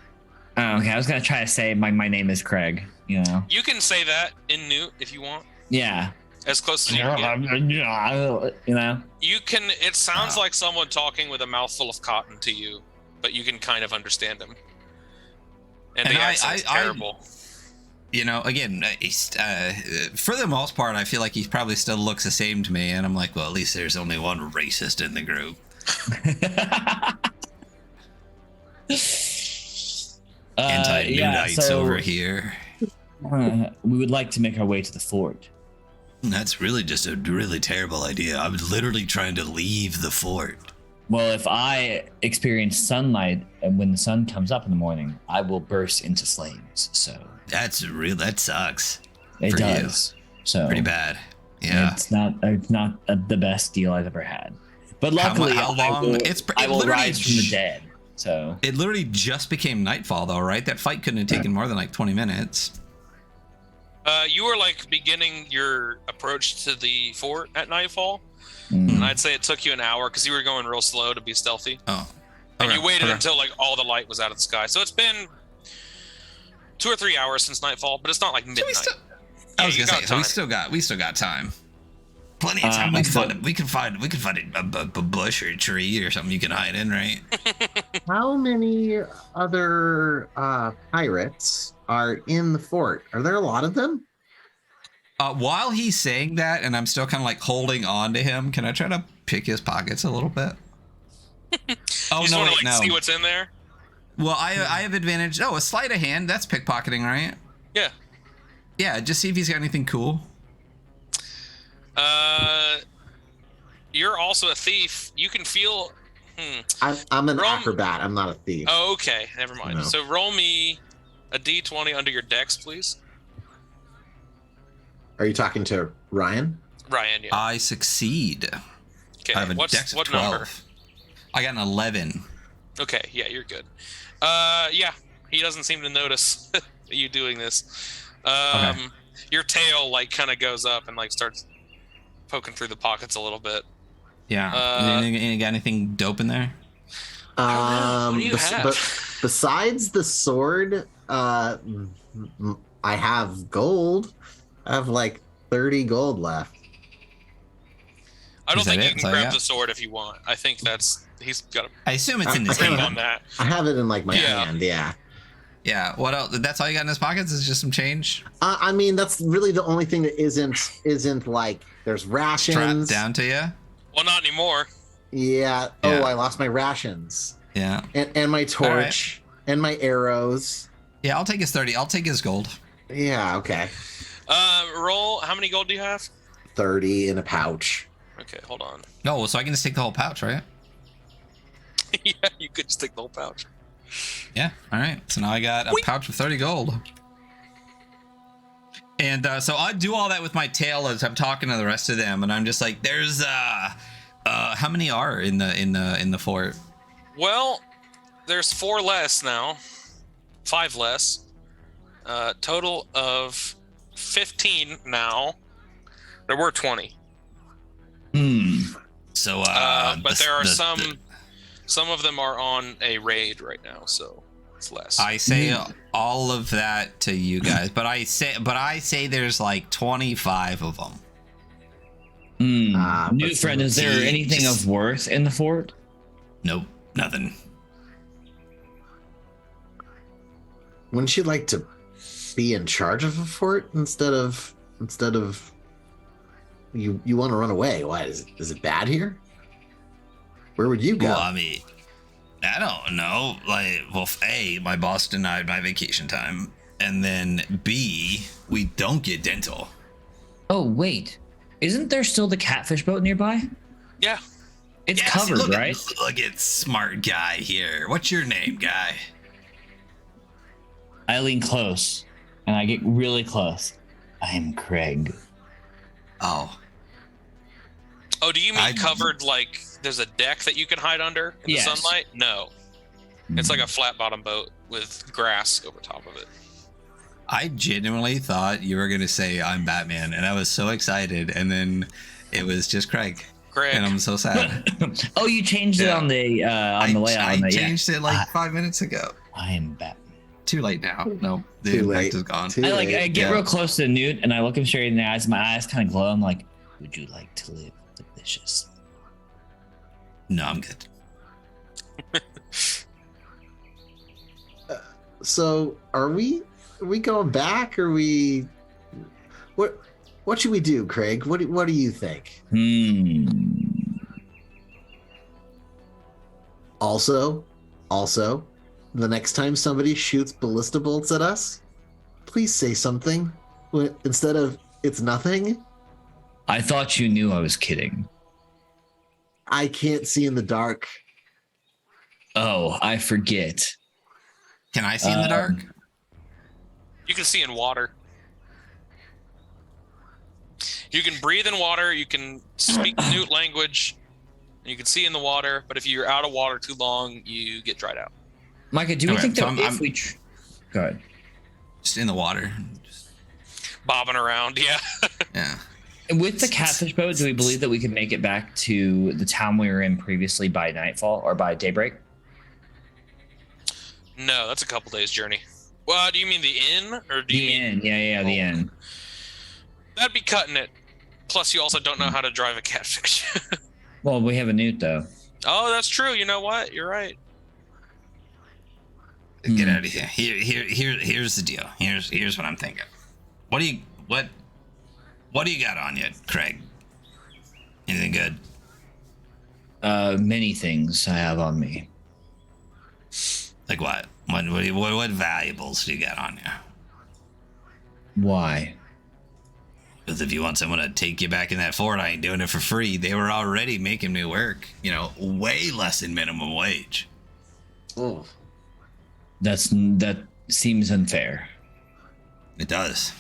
Oh, okay. I was gonna try to say my name is Craig. You know? You can say that in Newt if you want, Yeah. as close as you can get. You know? You can. It sounds like someone talking with a mouthful of cotton to you, but you can kind of understand him. And the accent's terrible. You know, again, for the most part, I feel like he probably still looks the same to me, and I'm like, well, at least there's only one racist in the group. Anti-Newtites over here. We would like to make our way to the fort. That's really just a really terrible idea. I'm literally trying to leave the fort. Well, if I experience sunlight and when the sun comes up in the morning, I will burst into flames. So That sucks. it For you. does. So Pretty bad. Yeah. It's not the best deal I've ever had. But luckily, how long? I will literally rise from the dead. So It literally just became nightfall, though, right? That fight couldn't have taken more than like 20 minutes. You were like beginning your approach to the fort at nightfall, mm, and I'd say it took you an hour because you were going real slow to be stealthy, Oh. and Okay, you waited okay. until like all the light was out of the sky. So it's been 2 or 3 hours since nightfall, but it's not like So midnight. we still, Yeah, I was you gonna say, got so time. we still got time. Plenty of time. We can find a bush or a tree or something you can hide in, right? How many other pirates are in the fort? Are there a lot of them? While he's saying that, and I'm still kind of like holding on to him, can I try to pick his pockets a little bit? Oh You just no, want wait, to like no. see what's in there. Well, I have advantage. Oh, a sleight of hand. That's pickpocketing, right? Yeah. Yeah, just see if he's got anything cool. You're also a thief. You can feel. I'm an Roll- acrobat. I'm not a thief. Oh, okay. Never mind. No. So roll me a d20 under your dex, please. Are you talking to Ryan? Ryan, yeah. I succeed. Okay. I have a What's dex of what 12. number? I got an 11. Okay, yeah, you're good. Yeah, he doesn't seem to notice you doing this. Your tail like kind of goes up and like starts poking through the pockets a little bit. Yeah. You got anything dope in there? What do you have? But besides the sword, I have gold. I have like 30 gold left. I don't Is that think it? you That's can all you grab got? the sword if you want. I think he's got a I assume it's in I his kinda thing hand. on that. I have it in like my Yeah. hand. Yeah. Yeah. What else? That's all you got in his pockets is just some change I mean, that's really the only thing that isn't like there's rations. strapped down to you. Well, not anymore. Yeah. Yeah. Oh, I lost my rations Yeah. and my torch and my arrows. Yeah. I'll take his 30. I'll take his gold. Yeah. Okay. Roll. How many gold do you have? 30 in a pouch. Okay, hold on. No, so I can just take the whole pouch, right? Yeah, you could just take the whole pouch. Yeah. All right. So now I got a pouch of 30 gold. And so I do all that with my tail as I'm talking to the rest of them, and I'm just like, "There's how many are in the fort?" Well, there's 4 less now. 5 less. Total of 15 now. There were 20. So But there are some of them are on a raid right now, so it's less. I say all of that to you guys, but I say there's like 25 of them. New friend, is there see, anything just- of worth in the fort? Nope, nothing. Wouldn't you like to be in charge of a fort instead of you want to run away? Why is it bad here? Where would you go? Well, I mean, I don't know. Like, well, A, my boss denied my vacation time, and then B, we don't get dental. Oh, wait. Isn't there still the catfish boat nearby? Yeah. It's Yes, covered, look right? Look at smart guy here. What's your name, guy? I lean close, and I get really close. I'm Craig. Oh, Oh, do you mean I- covered like there's a deck that you can hide under in Yes. the sunlight? No. It's like a flat bottom boat with grass over top of it. I genuinely thought you were gonna say I'm Batman, and I was so excited, and then it was just Craig, Greg. and I'm so sad. Oh, you changed it Yeah. on the layout. I on the, changed it like 5 minutes ago. I am Batman. Too late now. No, the Too impact late. is gone. Too I late. get Yeah. real close to Newt, and I look him straight in the eyes. My eyes kind of glow. I'm like, "Would you like to live delicious?" No, I'm good. So are we going back? Are we what should we do, Craig? What do you think? Also, the next time somebody shoots ballista bolts at us, please say something instead of "it's nothing." I thought you knew I was kidding. I can't see in the dark. Oh, I forget. Can I see in the dark? You can see in water. You can breathe in water. You can speak the Newt language. And you can see in the water. But if you're out of water too long, you get dried out. Micah, do we Okay, think so that if we... Go ahead. Just in the water. Bobbing around. Yeah. Yeah. With the catfish boat, do we believe that we could make it back to the town we were in previously by nightfall or by daybreak? No, that's a couple days journey. Well, do you mean the inn or do you The mean inn. Yeah, the inn. that'd be cutting it? Plus, you also don't know how to drive a catfish. Well, we have a Newt, though. Oh, that's true. You know what? You're right. Get out of here. Here's the deal. Here's what I'm thinking. What do you got on you, Craig? Anything good? Many things I have on me. Like what? What valuables do you got on you? Why? Because if you want someone to take you back in that fort, I ain't doing it for free. They were already making me work, way less than minimum wage. Oh, That seems unfair. It does.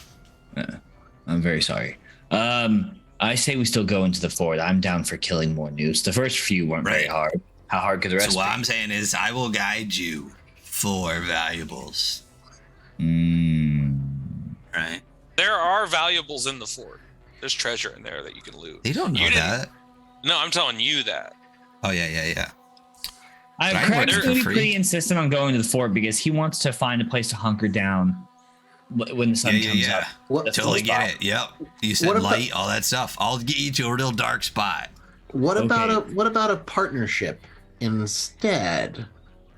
I'm very sorry. I say we still go into the fort. I'm down for killing more newts. The first few weren't very Right. hard. How hard could the rest So what be? I'm saying is I will guide you for valuables. Right? There are valuables in the fort. There's treasure in there that you can loot. They don't know You didn't- that. No, I'm telling you that. Oh, yeah. But I Craig's work going to for be free. pretty insistent on going to the fort because he wants to find a place to hunker down when the sun comes up. what? That's Totally the spot. get it. Yep. You What said if light, all that stuff. I'll get you to a real dark spot. What about Okay. what about a partnership instead?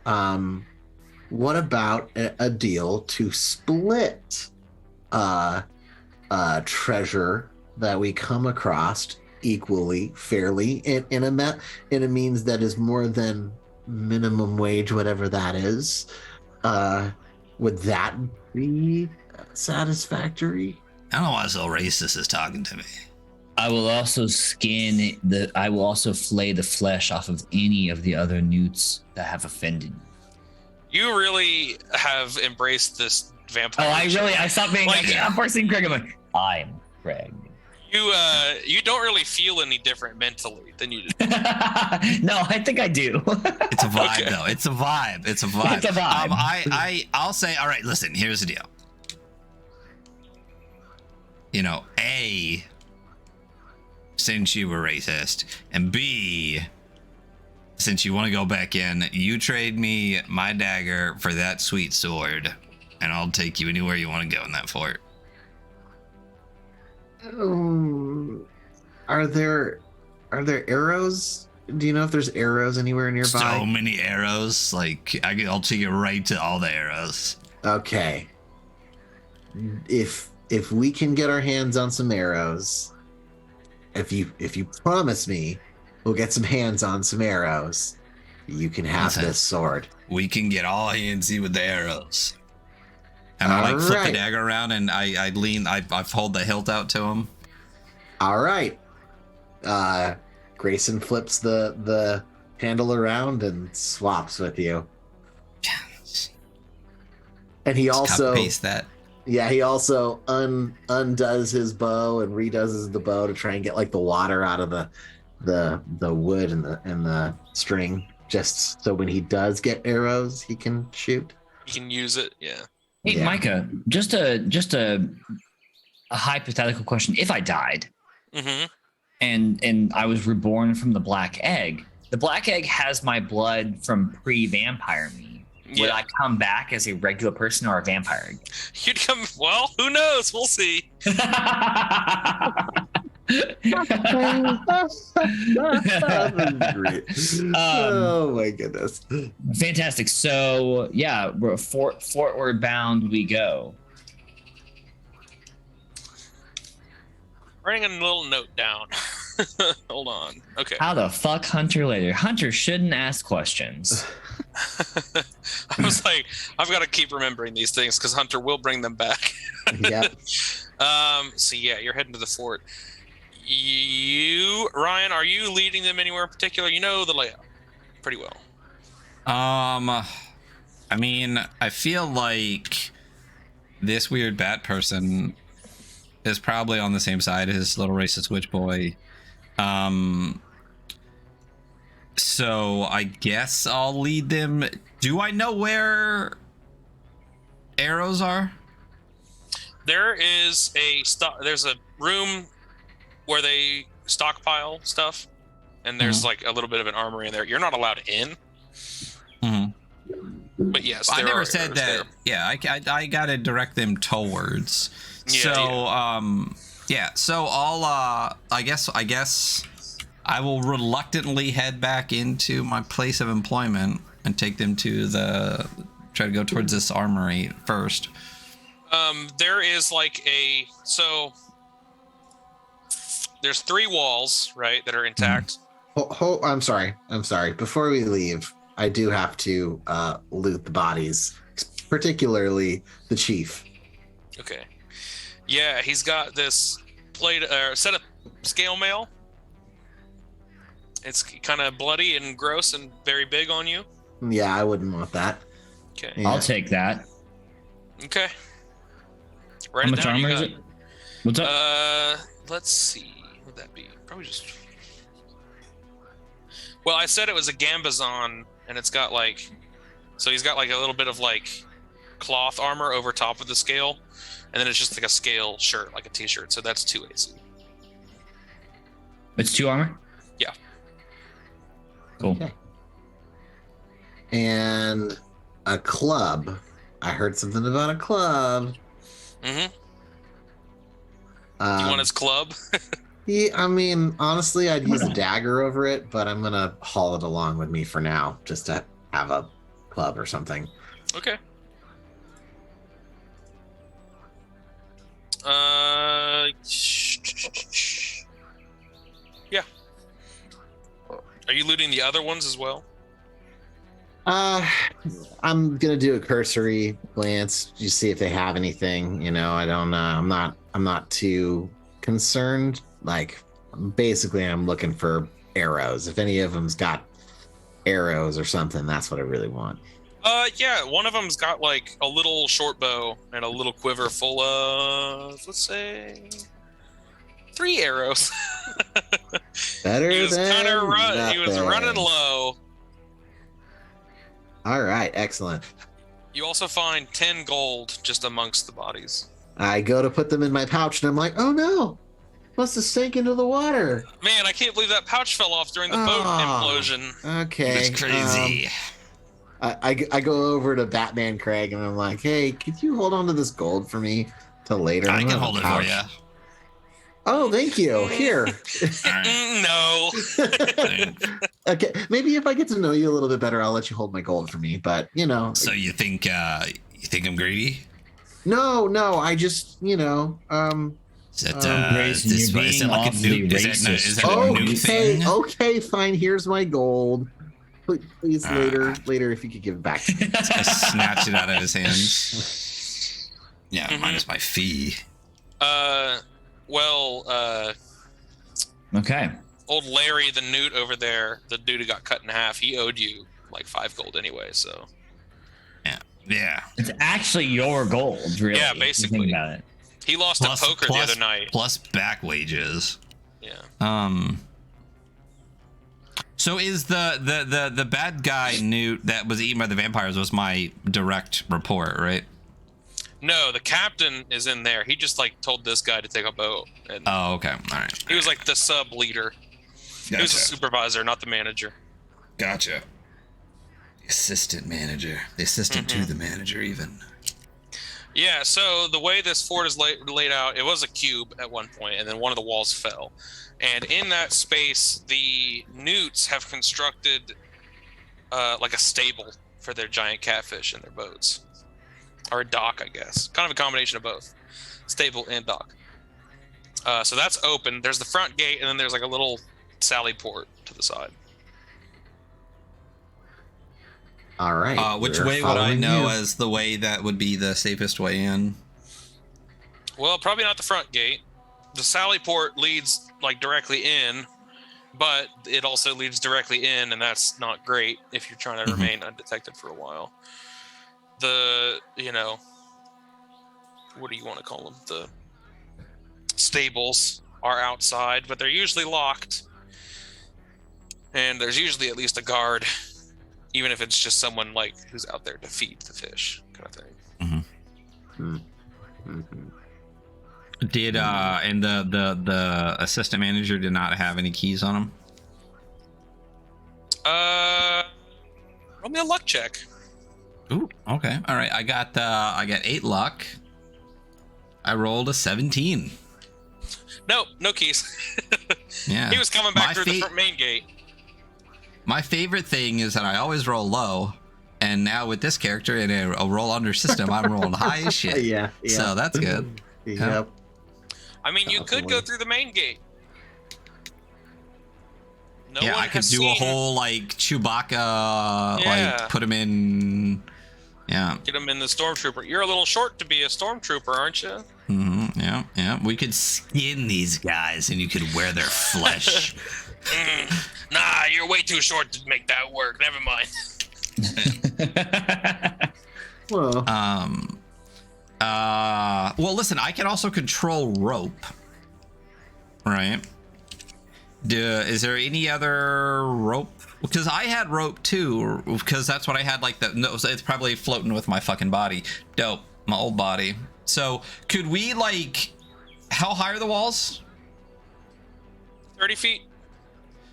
What about a deal to split treasure that we come across equally, fairly, in a means that is more than minimum wage, whatever that is? Would that be satisfactory? I don't know why this little racist is talking to me. I will also I will also flay the flesh off of any of the other newts that have offended you. You really have embraced this vampire. Oh, I stopped being Like- I'm forcing Craig. I'm like, I'm Craig. You don't really feel any different mentally than you did. No, I think I do. It's a vibe, Okay. though. It's a vibe. It's a vibe. It's a vibe. I'll say, all right, listen, here's the deal. You know, A, since you were racist, and B, since you want to go back in, you trade me my dagger for that sweet sword, and I'll take you anywhere you want to go in that fort. Are there arrows? Do you know if there's arrows anywhere nearby? So many arrows. Like, I'll take you right to all the arrows. Okay. If we can get our hands on some arrows, if you promise me we'll get some hands on some arrows, you can have Listen. this sword. We can get all handsy with the arrows. And I All flip right. the dagger around and I lean, I hold the hilt out to him. All right. Grayson flips the handle around and swaps with you. And he also Paste that. he also undoes his bow and redoes the bow to try and get like the water out of the wood and the string, just so when he does get arrows he can shoot. You can use it, yeah. Hey, Yeah. Micah, just a hypothetical question. If I died Mm-hmm. and I was reborn from the black egg has my blood from pre-vampire me. Would Yeah. I come back as a regular person or a vampire? You'd come. Well, who knows? We'll see. That was great. Oh my goodness. Fantastic. So yeah, we're fortward bound we go. Writing a little note down. Hold on. Okay. How the fuck Hunter later? Hunter shouldn't ask questions. I was like, I've got to keep remembering these things because Hunter will bring them back. Yep. So yeah, you're heading to the fort. You, Ryan, are you leading them anywhere in particular? You know the layout pretty well. I mean, I feel like this weird bat person is probably on the same side as little racist witch boy. So I guess I'll lead them. Do I know where arrows are? There is there's a room where they stockpile stuff, and there's like a little bit of an armory in there. You're not allowed in, Mm-hmm. but yes, I there never are said arrows that. there. Yeah, I gotta direct them towards. Yeah, So I'll I guess I will reluctantly head back into my place of employment and take them to try to go towards this armory first. There is like there's 3 walls, right, that are intact. I'm sorry. Before we leave, I do have to loot the bodies, particularly the chief. Okay. Yeah, he's got this set of scale mail. It's kind of bloody and gross and very big on you. Yeah, I wouldn't want that. Okay. Yeah. I'll take that. Okay. Write How it much down, you armor is got- it? What's up? Let's see. What would that be? Probably just. Well, I said it was a Gambazon, and it's got so he's got like a little bit of like cloth armor over top of the scale, and then it's just like a scale shirt, like a t-shirt. So that's 2 AC. It's 2 armor? Yeah. Cool. Okay. And a club. I heard something about a club. Mm-hmm. You want his club? Yeah, I mean, honestly, I'd use a dagger over it, but I'm gonna haul it along with me for now, just to have a club or something. Okay. Yeah. Are you looting the other ones as well? I'm gonna do a cursory glance, just see if they have anything. You know, I don't. I'm not too concerned. Like, basically, I'm looking for arrows. If any of them's got arrows or something, that's what I really want. Yeah, one of them's got like a little short bow and a little quiver full of, let's say, 3 arrows. Better He was than he was nothing. running low. All right, excellent. You also find 10 gold just amongst the bodies. I go to put them in my pouch, and I'm like, oh no, must have sank into the water. Man, I can't believe that pouch fell off during the boat implosion. Okay, That's crazy. I go over to Batman Craig, and I'm like, hey, could you hold on to this gold for me till later? I can hold it for you. Oh, thank you. Here. No. Okay, maybe if I get to know you a little bit better, I'll let you hold my gold for me. But So you think I'm greedy? No, I just Is that Grayson, is you're that being like a awfully new? racist. Is that a new thing? okay, fine. Here's my gold. Please later, if you could give it back to me. I snatch it out of his hands. Yeah, minus my fee. Okay. Old Larry, the newt over there, the dude who got cut in half, he owed you like 5 gold anyway, so. Yeah. It's actually your gold, really. Yeah, if you basically. think about it. He lost at poker the other night. Plus back wages. Yeah. So is the bad guy Newt that was eaten by the vampires was my direct report, right? No, the captain is in there. He just like told this guy to take a boat. And Oh, okay. All right. he was like the sub leader. He was a supervisor, not the manager. Gotcha. The assistant manager. The assistant to the manager, even. Yeah, so the way this fort is laid out, it was a cube at one point, and then one of the walls fell. And in that space, the newts have constructed like a stable for their giant catfish and their boats. Or a dock, I guess. Kind of a combination of both. Stable and dock. So that's open. There's the front gate, and then there's like a little sally port to the side. All right. Which we're way would I following know you. as the way that would be the safest way in? Well, probably not the front gate. The sally port leads like directly in, but it also leads directly in, and that's not great if you're trying to remain undetected for a while. The, what do you want to call them? The stables are outside, but they're usually locked. And there's usually at least a guard, even if it's just someone like who's out there to feed the fish, kind of thing. Did and the assistant manager did not have any keys on him? Roll me a luck check. Ooh, okay. All right. I got 8 luck. I rolled a 17. No keys. Yeah. He was coming back through the main gate. My favorite thing is that I always roll low, and now with this character in a roll under system, I'm rolling high as shit. Yeah. So that's good. Yep. I mean, you could go through the main gate. No Yeah, one I could has do a seen- whole like Chewbacca, Yeah. like put him in. Yeah. Get him in the stormtrooper. You're a little short to be a stormtrooper, aren't you? Yeah. We could skin these guys, and you could wear their flesh. Nah, you're way too short to make that work. Never mind. Well, Well, listen, I can also control rope. Right? Is there any other rope? Because I had rope too, because that's what I had. Like no, it's probably floating with my fucking body. Dope, my old body. So could we like? How high are the walls? 30 feet.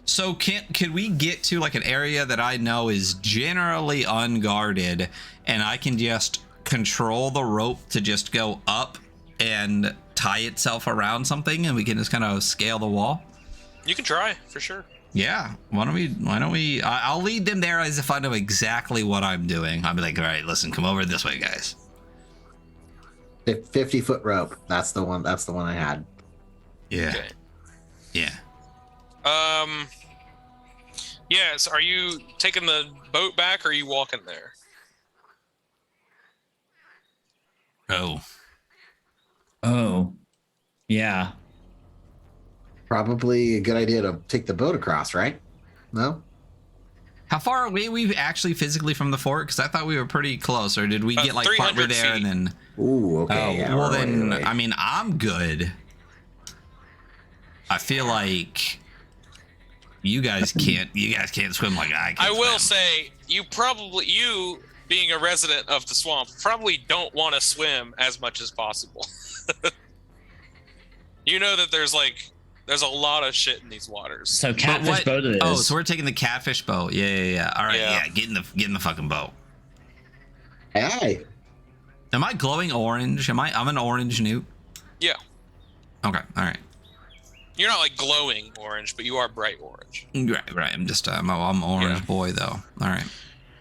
So could we get to like an area that I know is generally unguarded, and I can just control the rope to just go up and tie itself around something and we can just kind of scale the wall? You can try for sure. Yeah. Why don't we? I'll lead them there as if I know exactly what I'm doing. I'll be like, all right, listen, come over this way, guys. 50-foot rope. That's the one I had. Yeah. Okay. Yeah. Yeah, so are you taking the boat back or are you walking there? Oh, yeah. Probably a good idea to take the boat across, right? No? How far away are we actually physically from the fort? Because I thought we were pretty close, or did we get like partway 300 there and feet. then? Ooh, okay. Yeah, well we're then, way away. I mean, I'm good. I feel like you guys can't swim like I can. I will swim. say, you being a resident of the swamp, probably don't want to swim as much as possible. You know that there's a lot of shit in these waters. So catfish boat it is. Oh, so we're taking the catfish boat. Yeah. All right, Yeah. get in the fucking boat. Hey. Am I glowing orange? I'm an orange newt. Yeah. Okay, all right. You're not like glowing orange, but you are bright orange. Right. I'm just I'm orange boy though. All right.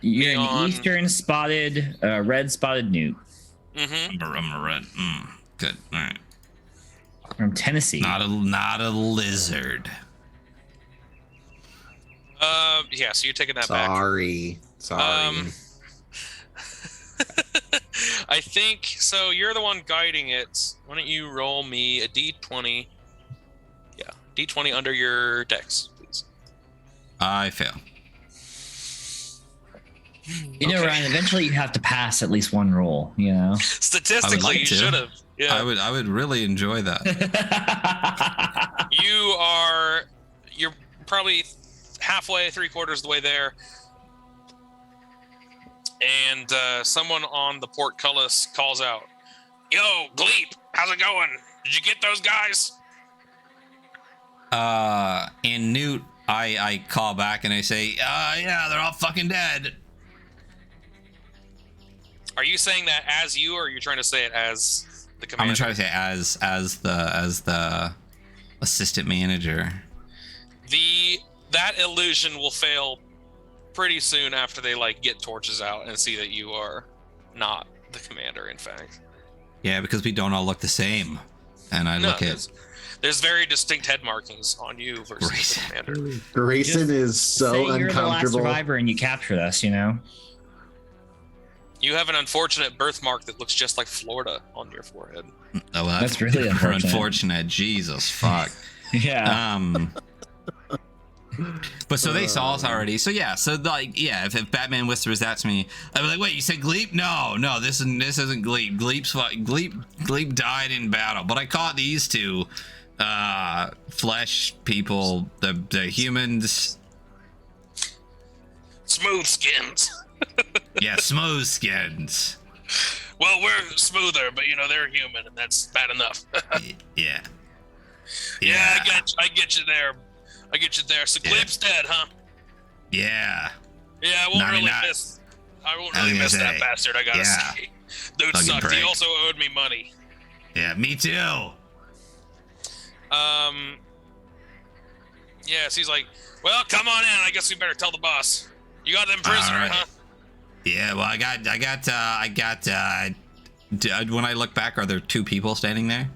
You're an Neon. eastern spotted, red spotted newt Mm-hmm. I'm a red. Good. All right. from Tennessee. Not a lizard. Yeah, so you're taking that back. Sorry. I think so. You're the one guiding it. Why don't you roll me a d20? Yeah, d20 under your dex, please. I fail. You know, Okay. Ryan, eventually you have to pass at least one roll, you know? Statistically, like you to. should have. Yeah. I would really enjoy that. You're probably halfway, 3/4 of the way there. And someone on the portcullis calls out, "Yo, Gleep, how's it going? Did you get those guys?" In Newt, I call back and I say, yeah, they're all fucking dead. Are you saying that as you, or are you trying to say it as the commander? I'm gonna try to say as the assistant manager. That illusion will fail pretty soon after they get torches out and see that you are not the commander, in fact. Yeah, because we don't all look the same. And I look at there's very distinct head markings on you versus Grayson. the commander. Grayson Just is so Say you're the last uncomfortable. survivor and you captured us, you know? You have an unfortunate birthmark that looks just like Florida on your forehead. oh, well, That's really unfortunate. Jesus fuck. Yeah. But so they saw us already. So yeah, if Batman whispers that to me, I'd be like, wait, you said Gleep? No, this isn't Gleep. Gleep died in battle. But I caught these two flesh people, the humans. Smooth skins. Yeah, smooth skins. Well, we're smoother, but they're human, and that's bad enough. Yeah. Yeah, I get you there. So Gleep's dead, huh? Yeah. Yeah, I won't really 99. miss. I won't I was really gonna miss that say, bastard. I gotta yeah. say, dude Fucking sucked. He prick. also owed me money. Yeah, me too. Yeah, so he's like, well, come on in. I guess we better tell the boss. You got them prisoners, All right. huh? Yeah, well, I got when I look back, are there two people standing there?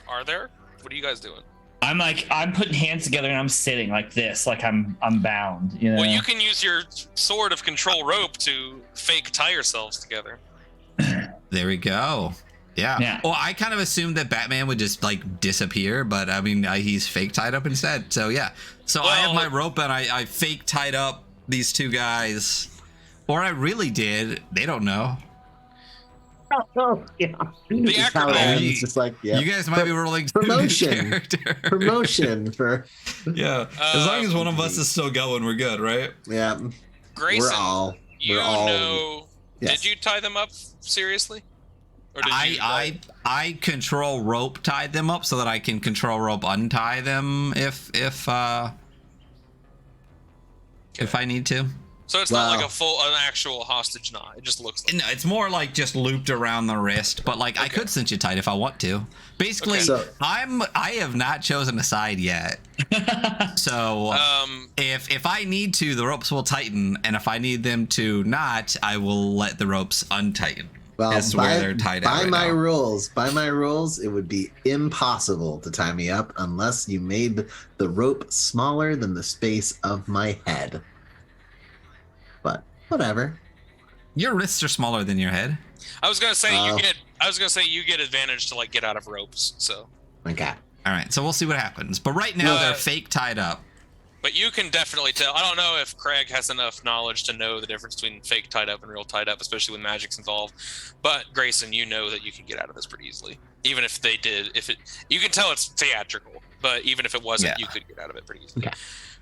Are there? What are you guys doing? I'm putting hands together and I'm sitting like this, like I'm bound, you know? Well, you can use your sword of control rope to fake tie yourselves together. There we go. Yeah. Yeah. Well, I kind of assumed that Batman would just disappear, but I mean, he's fake tied up instead. So yeah. So I have my rope and I fake tied up these two guys, or I really did. They don't know. Oh, yeah. The Just how it acrobat. ends, just like, yeah. You guys might be rolling promotion. character. Promotion for, Yeah. As long as one of us is still going, we're good, right? yeah. Grayson, We're all. know. Yes. Did you tie them up seriously? Or did you, I control rope tie them up so that I can control rope untie them if I need to. So it's not like an actual hostage knot. It just looks like No, it's more like just looped around the wrist, but like I could cinch it tight if I want to. Basically, I have not chosen a side yet. So if I need to, the ropes will tighten, and if I need them to not, I will let the ropes untighten. Well, as to where they're tied by right my now. rules, it would be impossible to tie me up unless you made the rope smaller than the space of my head. But whatever. Your wrists are smaller than your head. I was gonna say you get advantage to like get out of ropes. So Okay. All right, so we'll see what happens. But right now they're fake tied up. But you can definitely tell. I don't know if Craig has enough knowledge to know the difference between fake tied up and real tied up, especially when magic's involved. But Grayson, you know that you can get out of this pretty easily. Even if they did, you can tell it's theatrical. But even if it wasn't, you could get out of it pretty easily. Okay.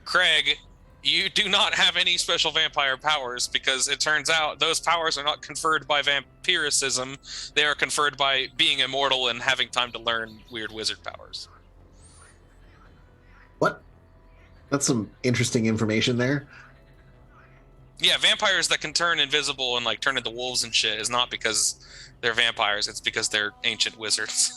Craig, you do not have any special vampire powers because it turns out those powers are not conferred by vampiricism. They are conferred by being immortal and having time to learn weird wizard powers. What? That's some interesting information there. Yeah, vampires that can turn invisible and like turn into wolves and shit is not because they're vampires. It's because they're ancient wizards.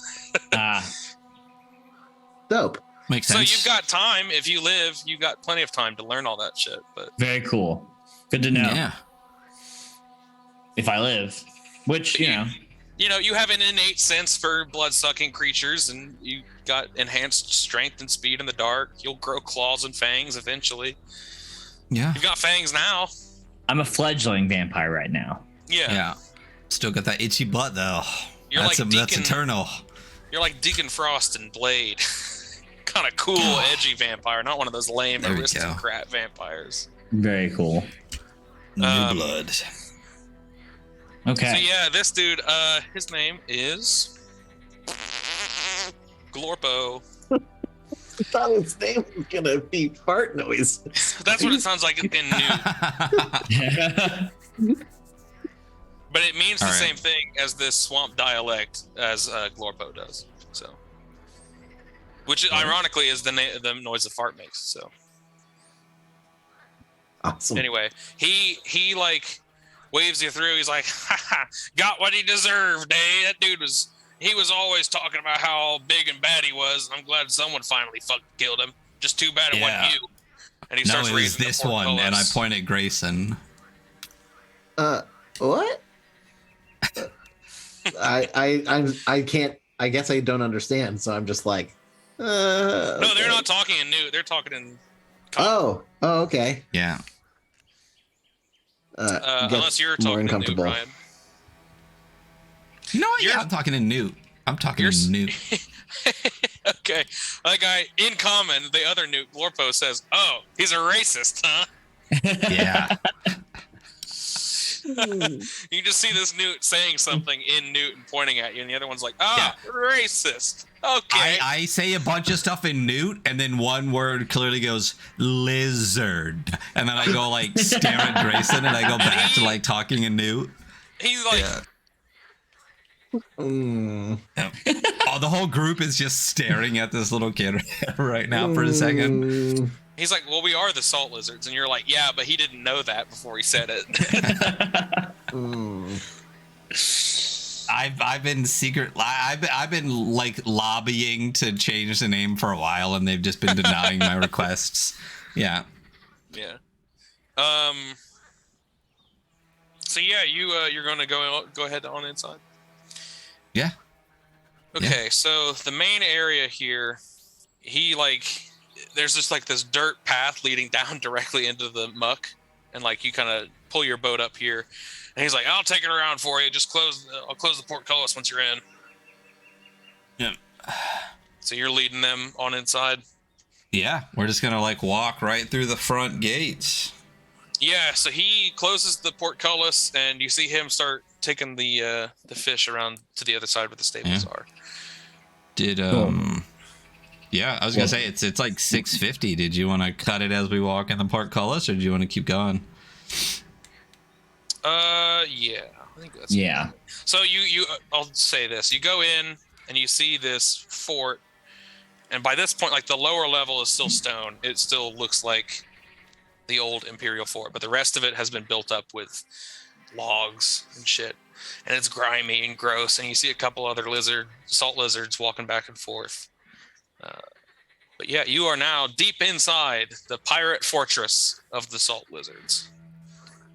Dope. Makes sense. So you've got time. If you live, you've got plenty of time to learn all that shit. But Very cool. Good to know. Yeah. If I live, which, you have an innate sense for blood-sucking creatures, and you got enhanced strength and speed in the dark. You'll grow claws and fangs eventually. Yeah. You've got fangs now. I'm a fledgling vampire right now. Yeah. Still got that itchy butt though. That's eternal. You're like Deacon Frost and Blade. Kind of cool, edgy vampire, not one of those lame aristocrat vampires. Very cool. New blood. Okay. So yeah, this dude, his name is Glorpo. I thought his name was gonna be fart noise. That's what it sounds like in Newt. But it means the same thing as this swamp dialect as Glorpo does. So, which ironically is the noise a fart makes. So, Awesome. Anyway, he like waves you through. He's like, got what he deserved, eh? That dude was always talking about how big and bad he was. I'm glad someone finally fucking killed him. Just too bad it wasn't you. And he starts raising this one, and I point at Grayson. What? I can't. I guess I don't understand. So I'm just like, No, they're not talking in Newt. They're talking in. Oh, okay. Yeah. Unless you're talking in Newt, Ryan. No, I'm talking in Newt. I'm talking in Newt. Okay. That guy, in common, the other Newt, Glorpo, says, "Oh, he's a racist, huh?" Yeah. You just see this Newt saying something in Newt and pointing at you, and the other one's like, racist. Okay. I say a bunch of stuff in Newt, and then one word clearly goes like and then I go like stare at Grayson, and I go back to like talking in Newt. He's like, Oh, the whole group is just staring at this little kid right now for a second. He's like, well, we are the salt lizards, and you're like, yeah, but he didn't know that before he said it. I've been I've been like lobbying to change the name for a while, and they've just been denying my requests. Yeah. So yeah, you're going to go ahead on inside. Yeah. Okay, so the main area here, there's just like this dirt path leading down directly into the muck, and like you kind of pull your boat up here, and he's like, "I'll take it around for you. Just I'll close the portcullis once you're in." Yeah. So you're leading them on inside. Yeah, we're just gonna like walk right through the front gates. Yeah, so he closes the portcullis, and you see him start taking the fish around to the other side where the stables are. Yeah, I was gonna say it's like 650. Did you want to cut it as we walk in the portcullis, or do you want to keep going? Yeah, I think that's good. So I'll say this: you go in and you see this fort, and by this point, like the lower level is still stone. It still looks like the old Imperial fort, but the rest of it has been built up with logs and shit, and it's grimy and gross, and you see a couple other salt lizards walking back and forth. But yeah, you are now deep inside the pirate fortress of the salt lizards.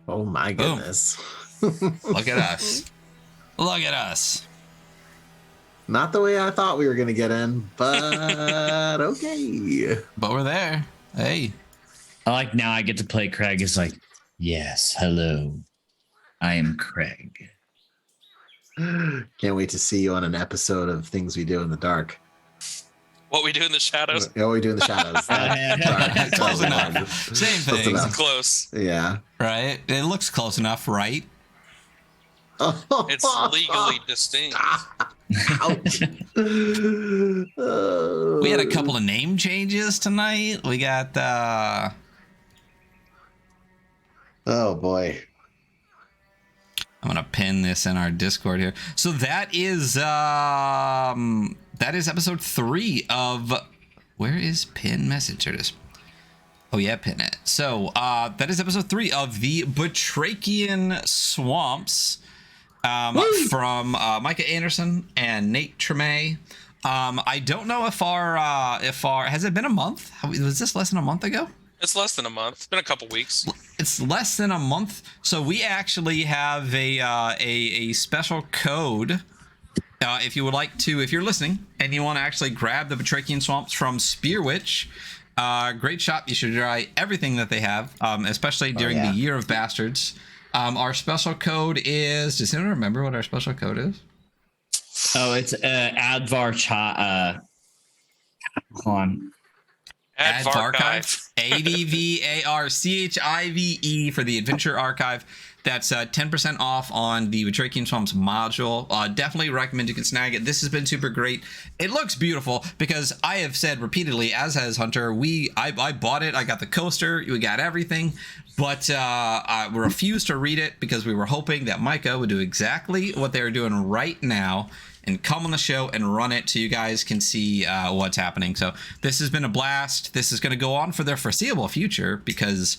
Oh my goodness. Look at us. Look at us. Not the way I thought we were going to get in, but okay. But we're there. Hey. I like now I get to play Craig. It's like, yes, hello. I am Craig. Can't wait to see you on an episode of Things We Do in the Dark. What we do in the shadows? What we do in the shadows. Close enough. Same thing. Close. Yeah. Right? It looks close enough, right? It's legally distinct. Ouch. We had a couple of name changes tonight. We got oh boy. I'm gonna pin this in our Discord here. So that is episode 3 of where is pin message? There it is. Oh yeah, pin it. So that is episode 3 of the Batrachian Swamps. From Micah Anderson and Nate Tremay. I don't know if our has it been a month? Was this less than a month ago? It's less than a month. It's been a couple weeks. It's less than a month. So we actually have a special code. If you would like to, if you're listening and you want to actually grab the Batrachian Swamps from Spearwitch, great shop. You should try everything that they have, especially during the Year of Bastards. Our special code is. Does anyone remember what our special code is? Oh, it's Advar hold on. Advarchive. ADVARCHIVE for the Adventure Archive. That's 10% off on the Batrachian Swamps module. Definitely recommend you can snag it. This has been super great. It looks beautiful because I have said repeatedly, as has Hunter, I bought it. I got the coaster. We got everything. But I refused to read it because we were hoping that Micah would do exactly what they're doing right now and come on the show and run it so you guys can see what's happening. So this has been a blast. This is going to go on for the foreseeable future because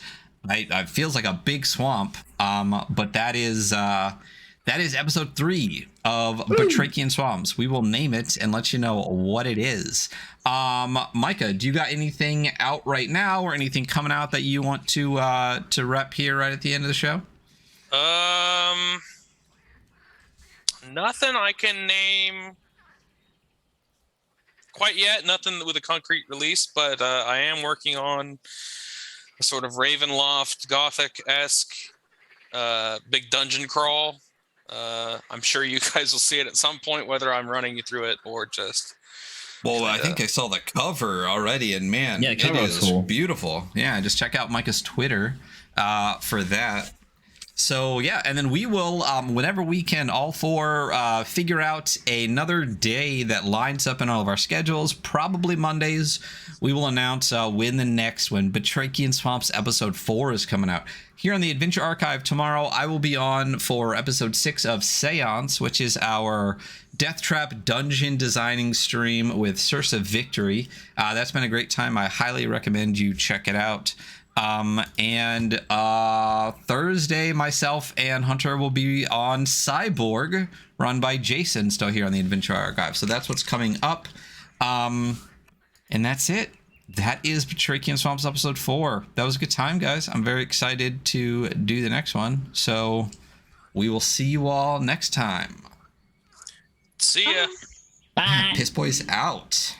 it feels like a big swamp. But that is episode 3 of Batrachian Swamps. We will name it and let you know what it is. Micah, do you got anything out right now or anything coming out that you want to rep here right at the end of the show? Nothing I can name quite yet. Nothing with a concrete release, but I am working on a sort of Ravenloft Gothic-esque big dungeon crawl. I'm sure you guys will see it at some point, whether I'm running you through it or just. Well, I think I saw the cover already, and man, yeah, it is cool. Beautiful. Yeah, just check out Micah's Twitter for that. So yeah, and then we will, whenever we can, all four figure out another day that lines up in all of our schedules, probably Mondays, we will announce when Batrachian Swamps episode 4 is coming out. Here on the Adventure Archive tomorrow, I will be on for episode 6 of Seance, which is our Death Trap dungeon designing stream with Circe Victory. That's been a great time. I highly recommend you check it out. And Thursday, myself and Hunter will be on Cyborg, run by Jason, still here on the Adventure Archive. So that's what's coming up. And that's it. That is Batrachian Swamps episode 4. That was a good time, guys. I'm very excited to do the next one. So we will see you all next time. See ya. Bye. Piss Boys out.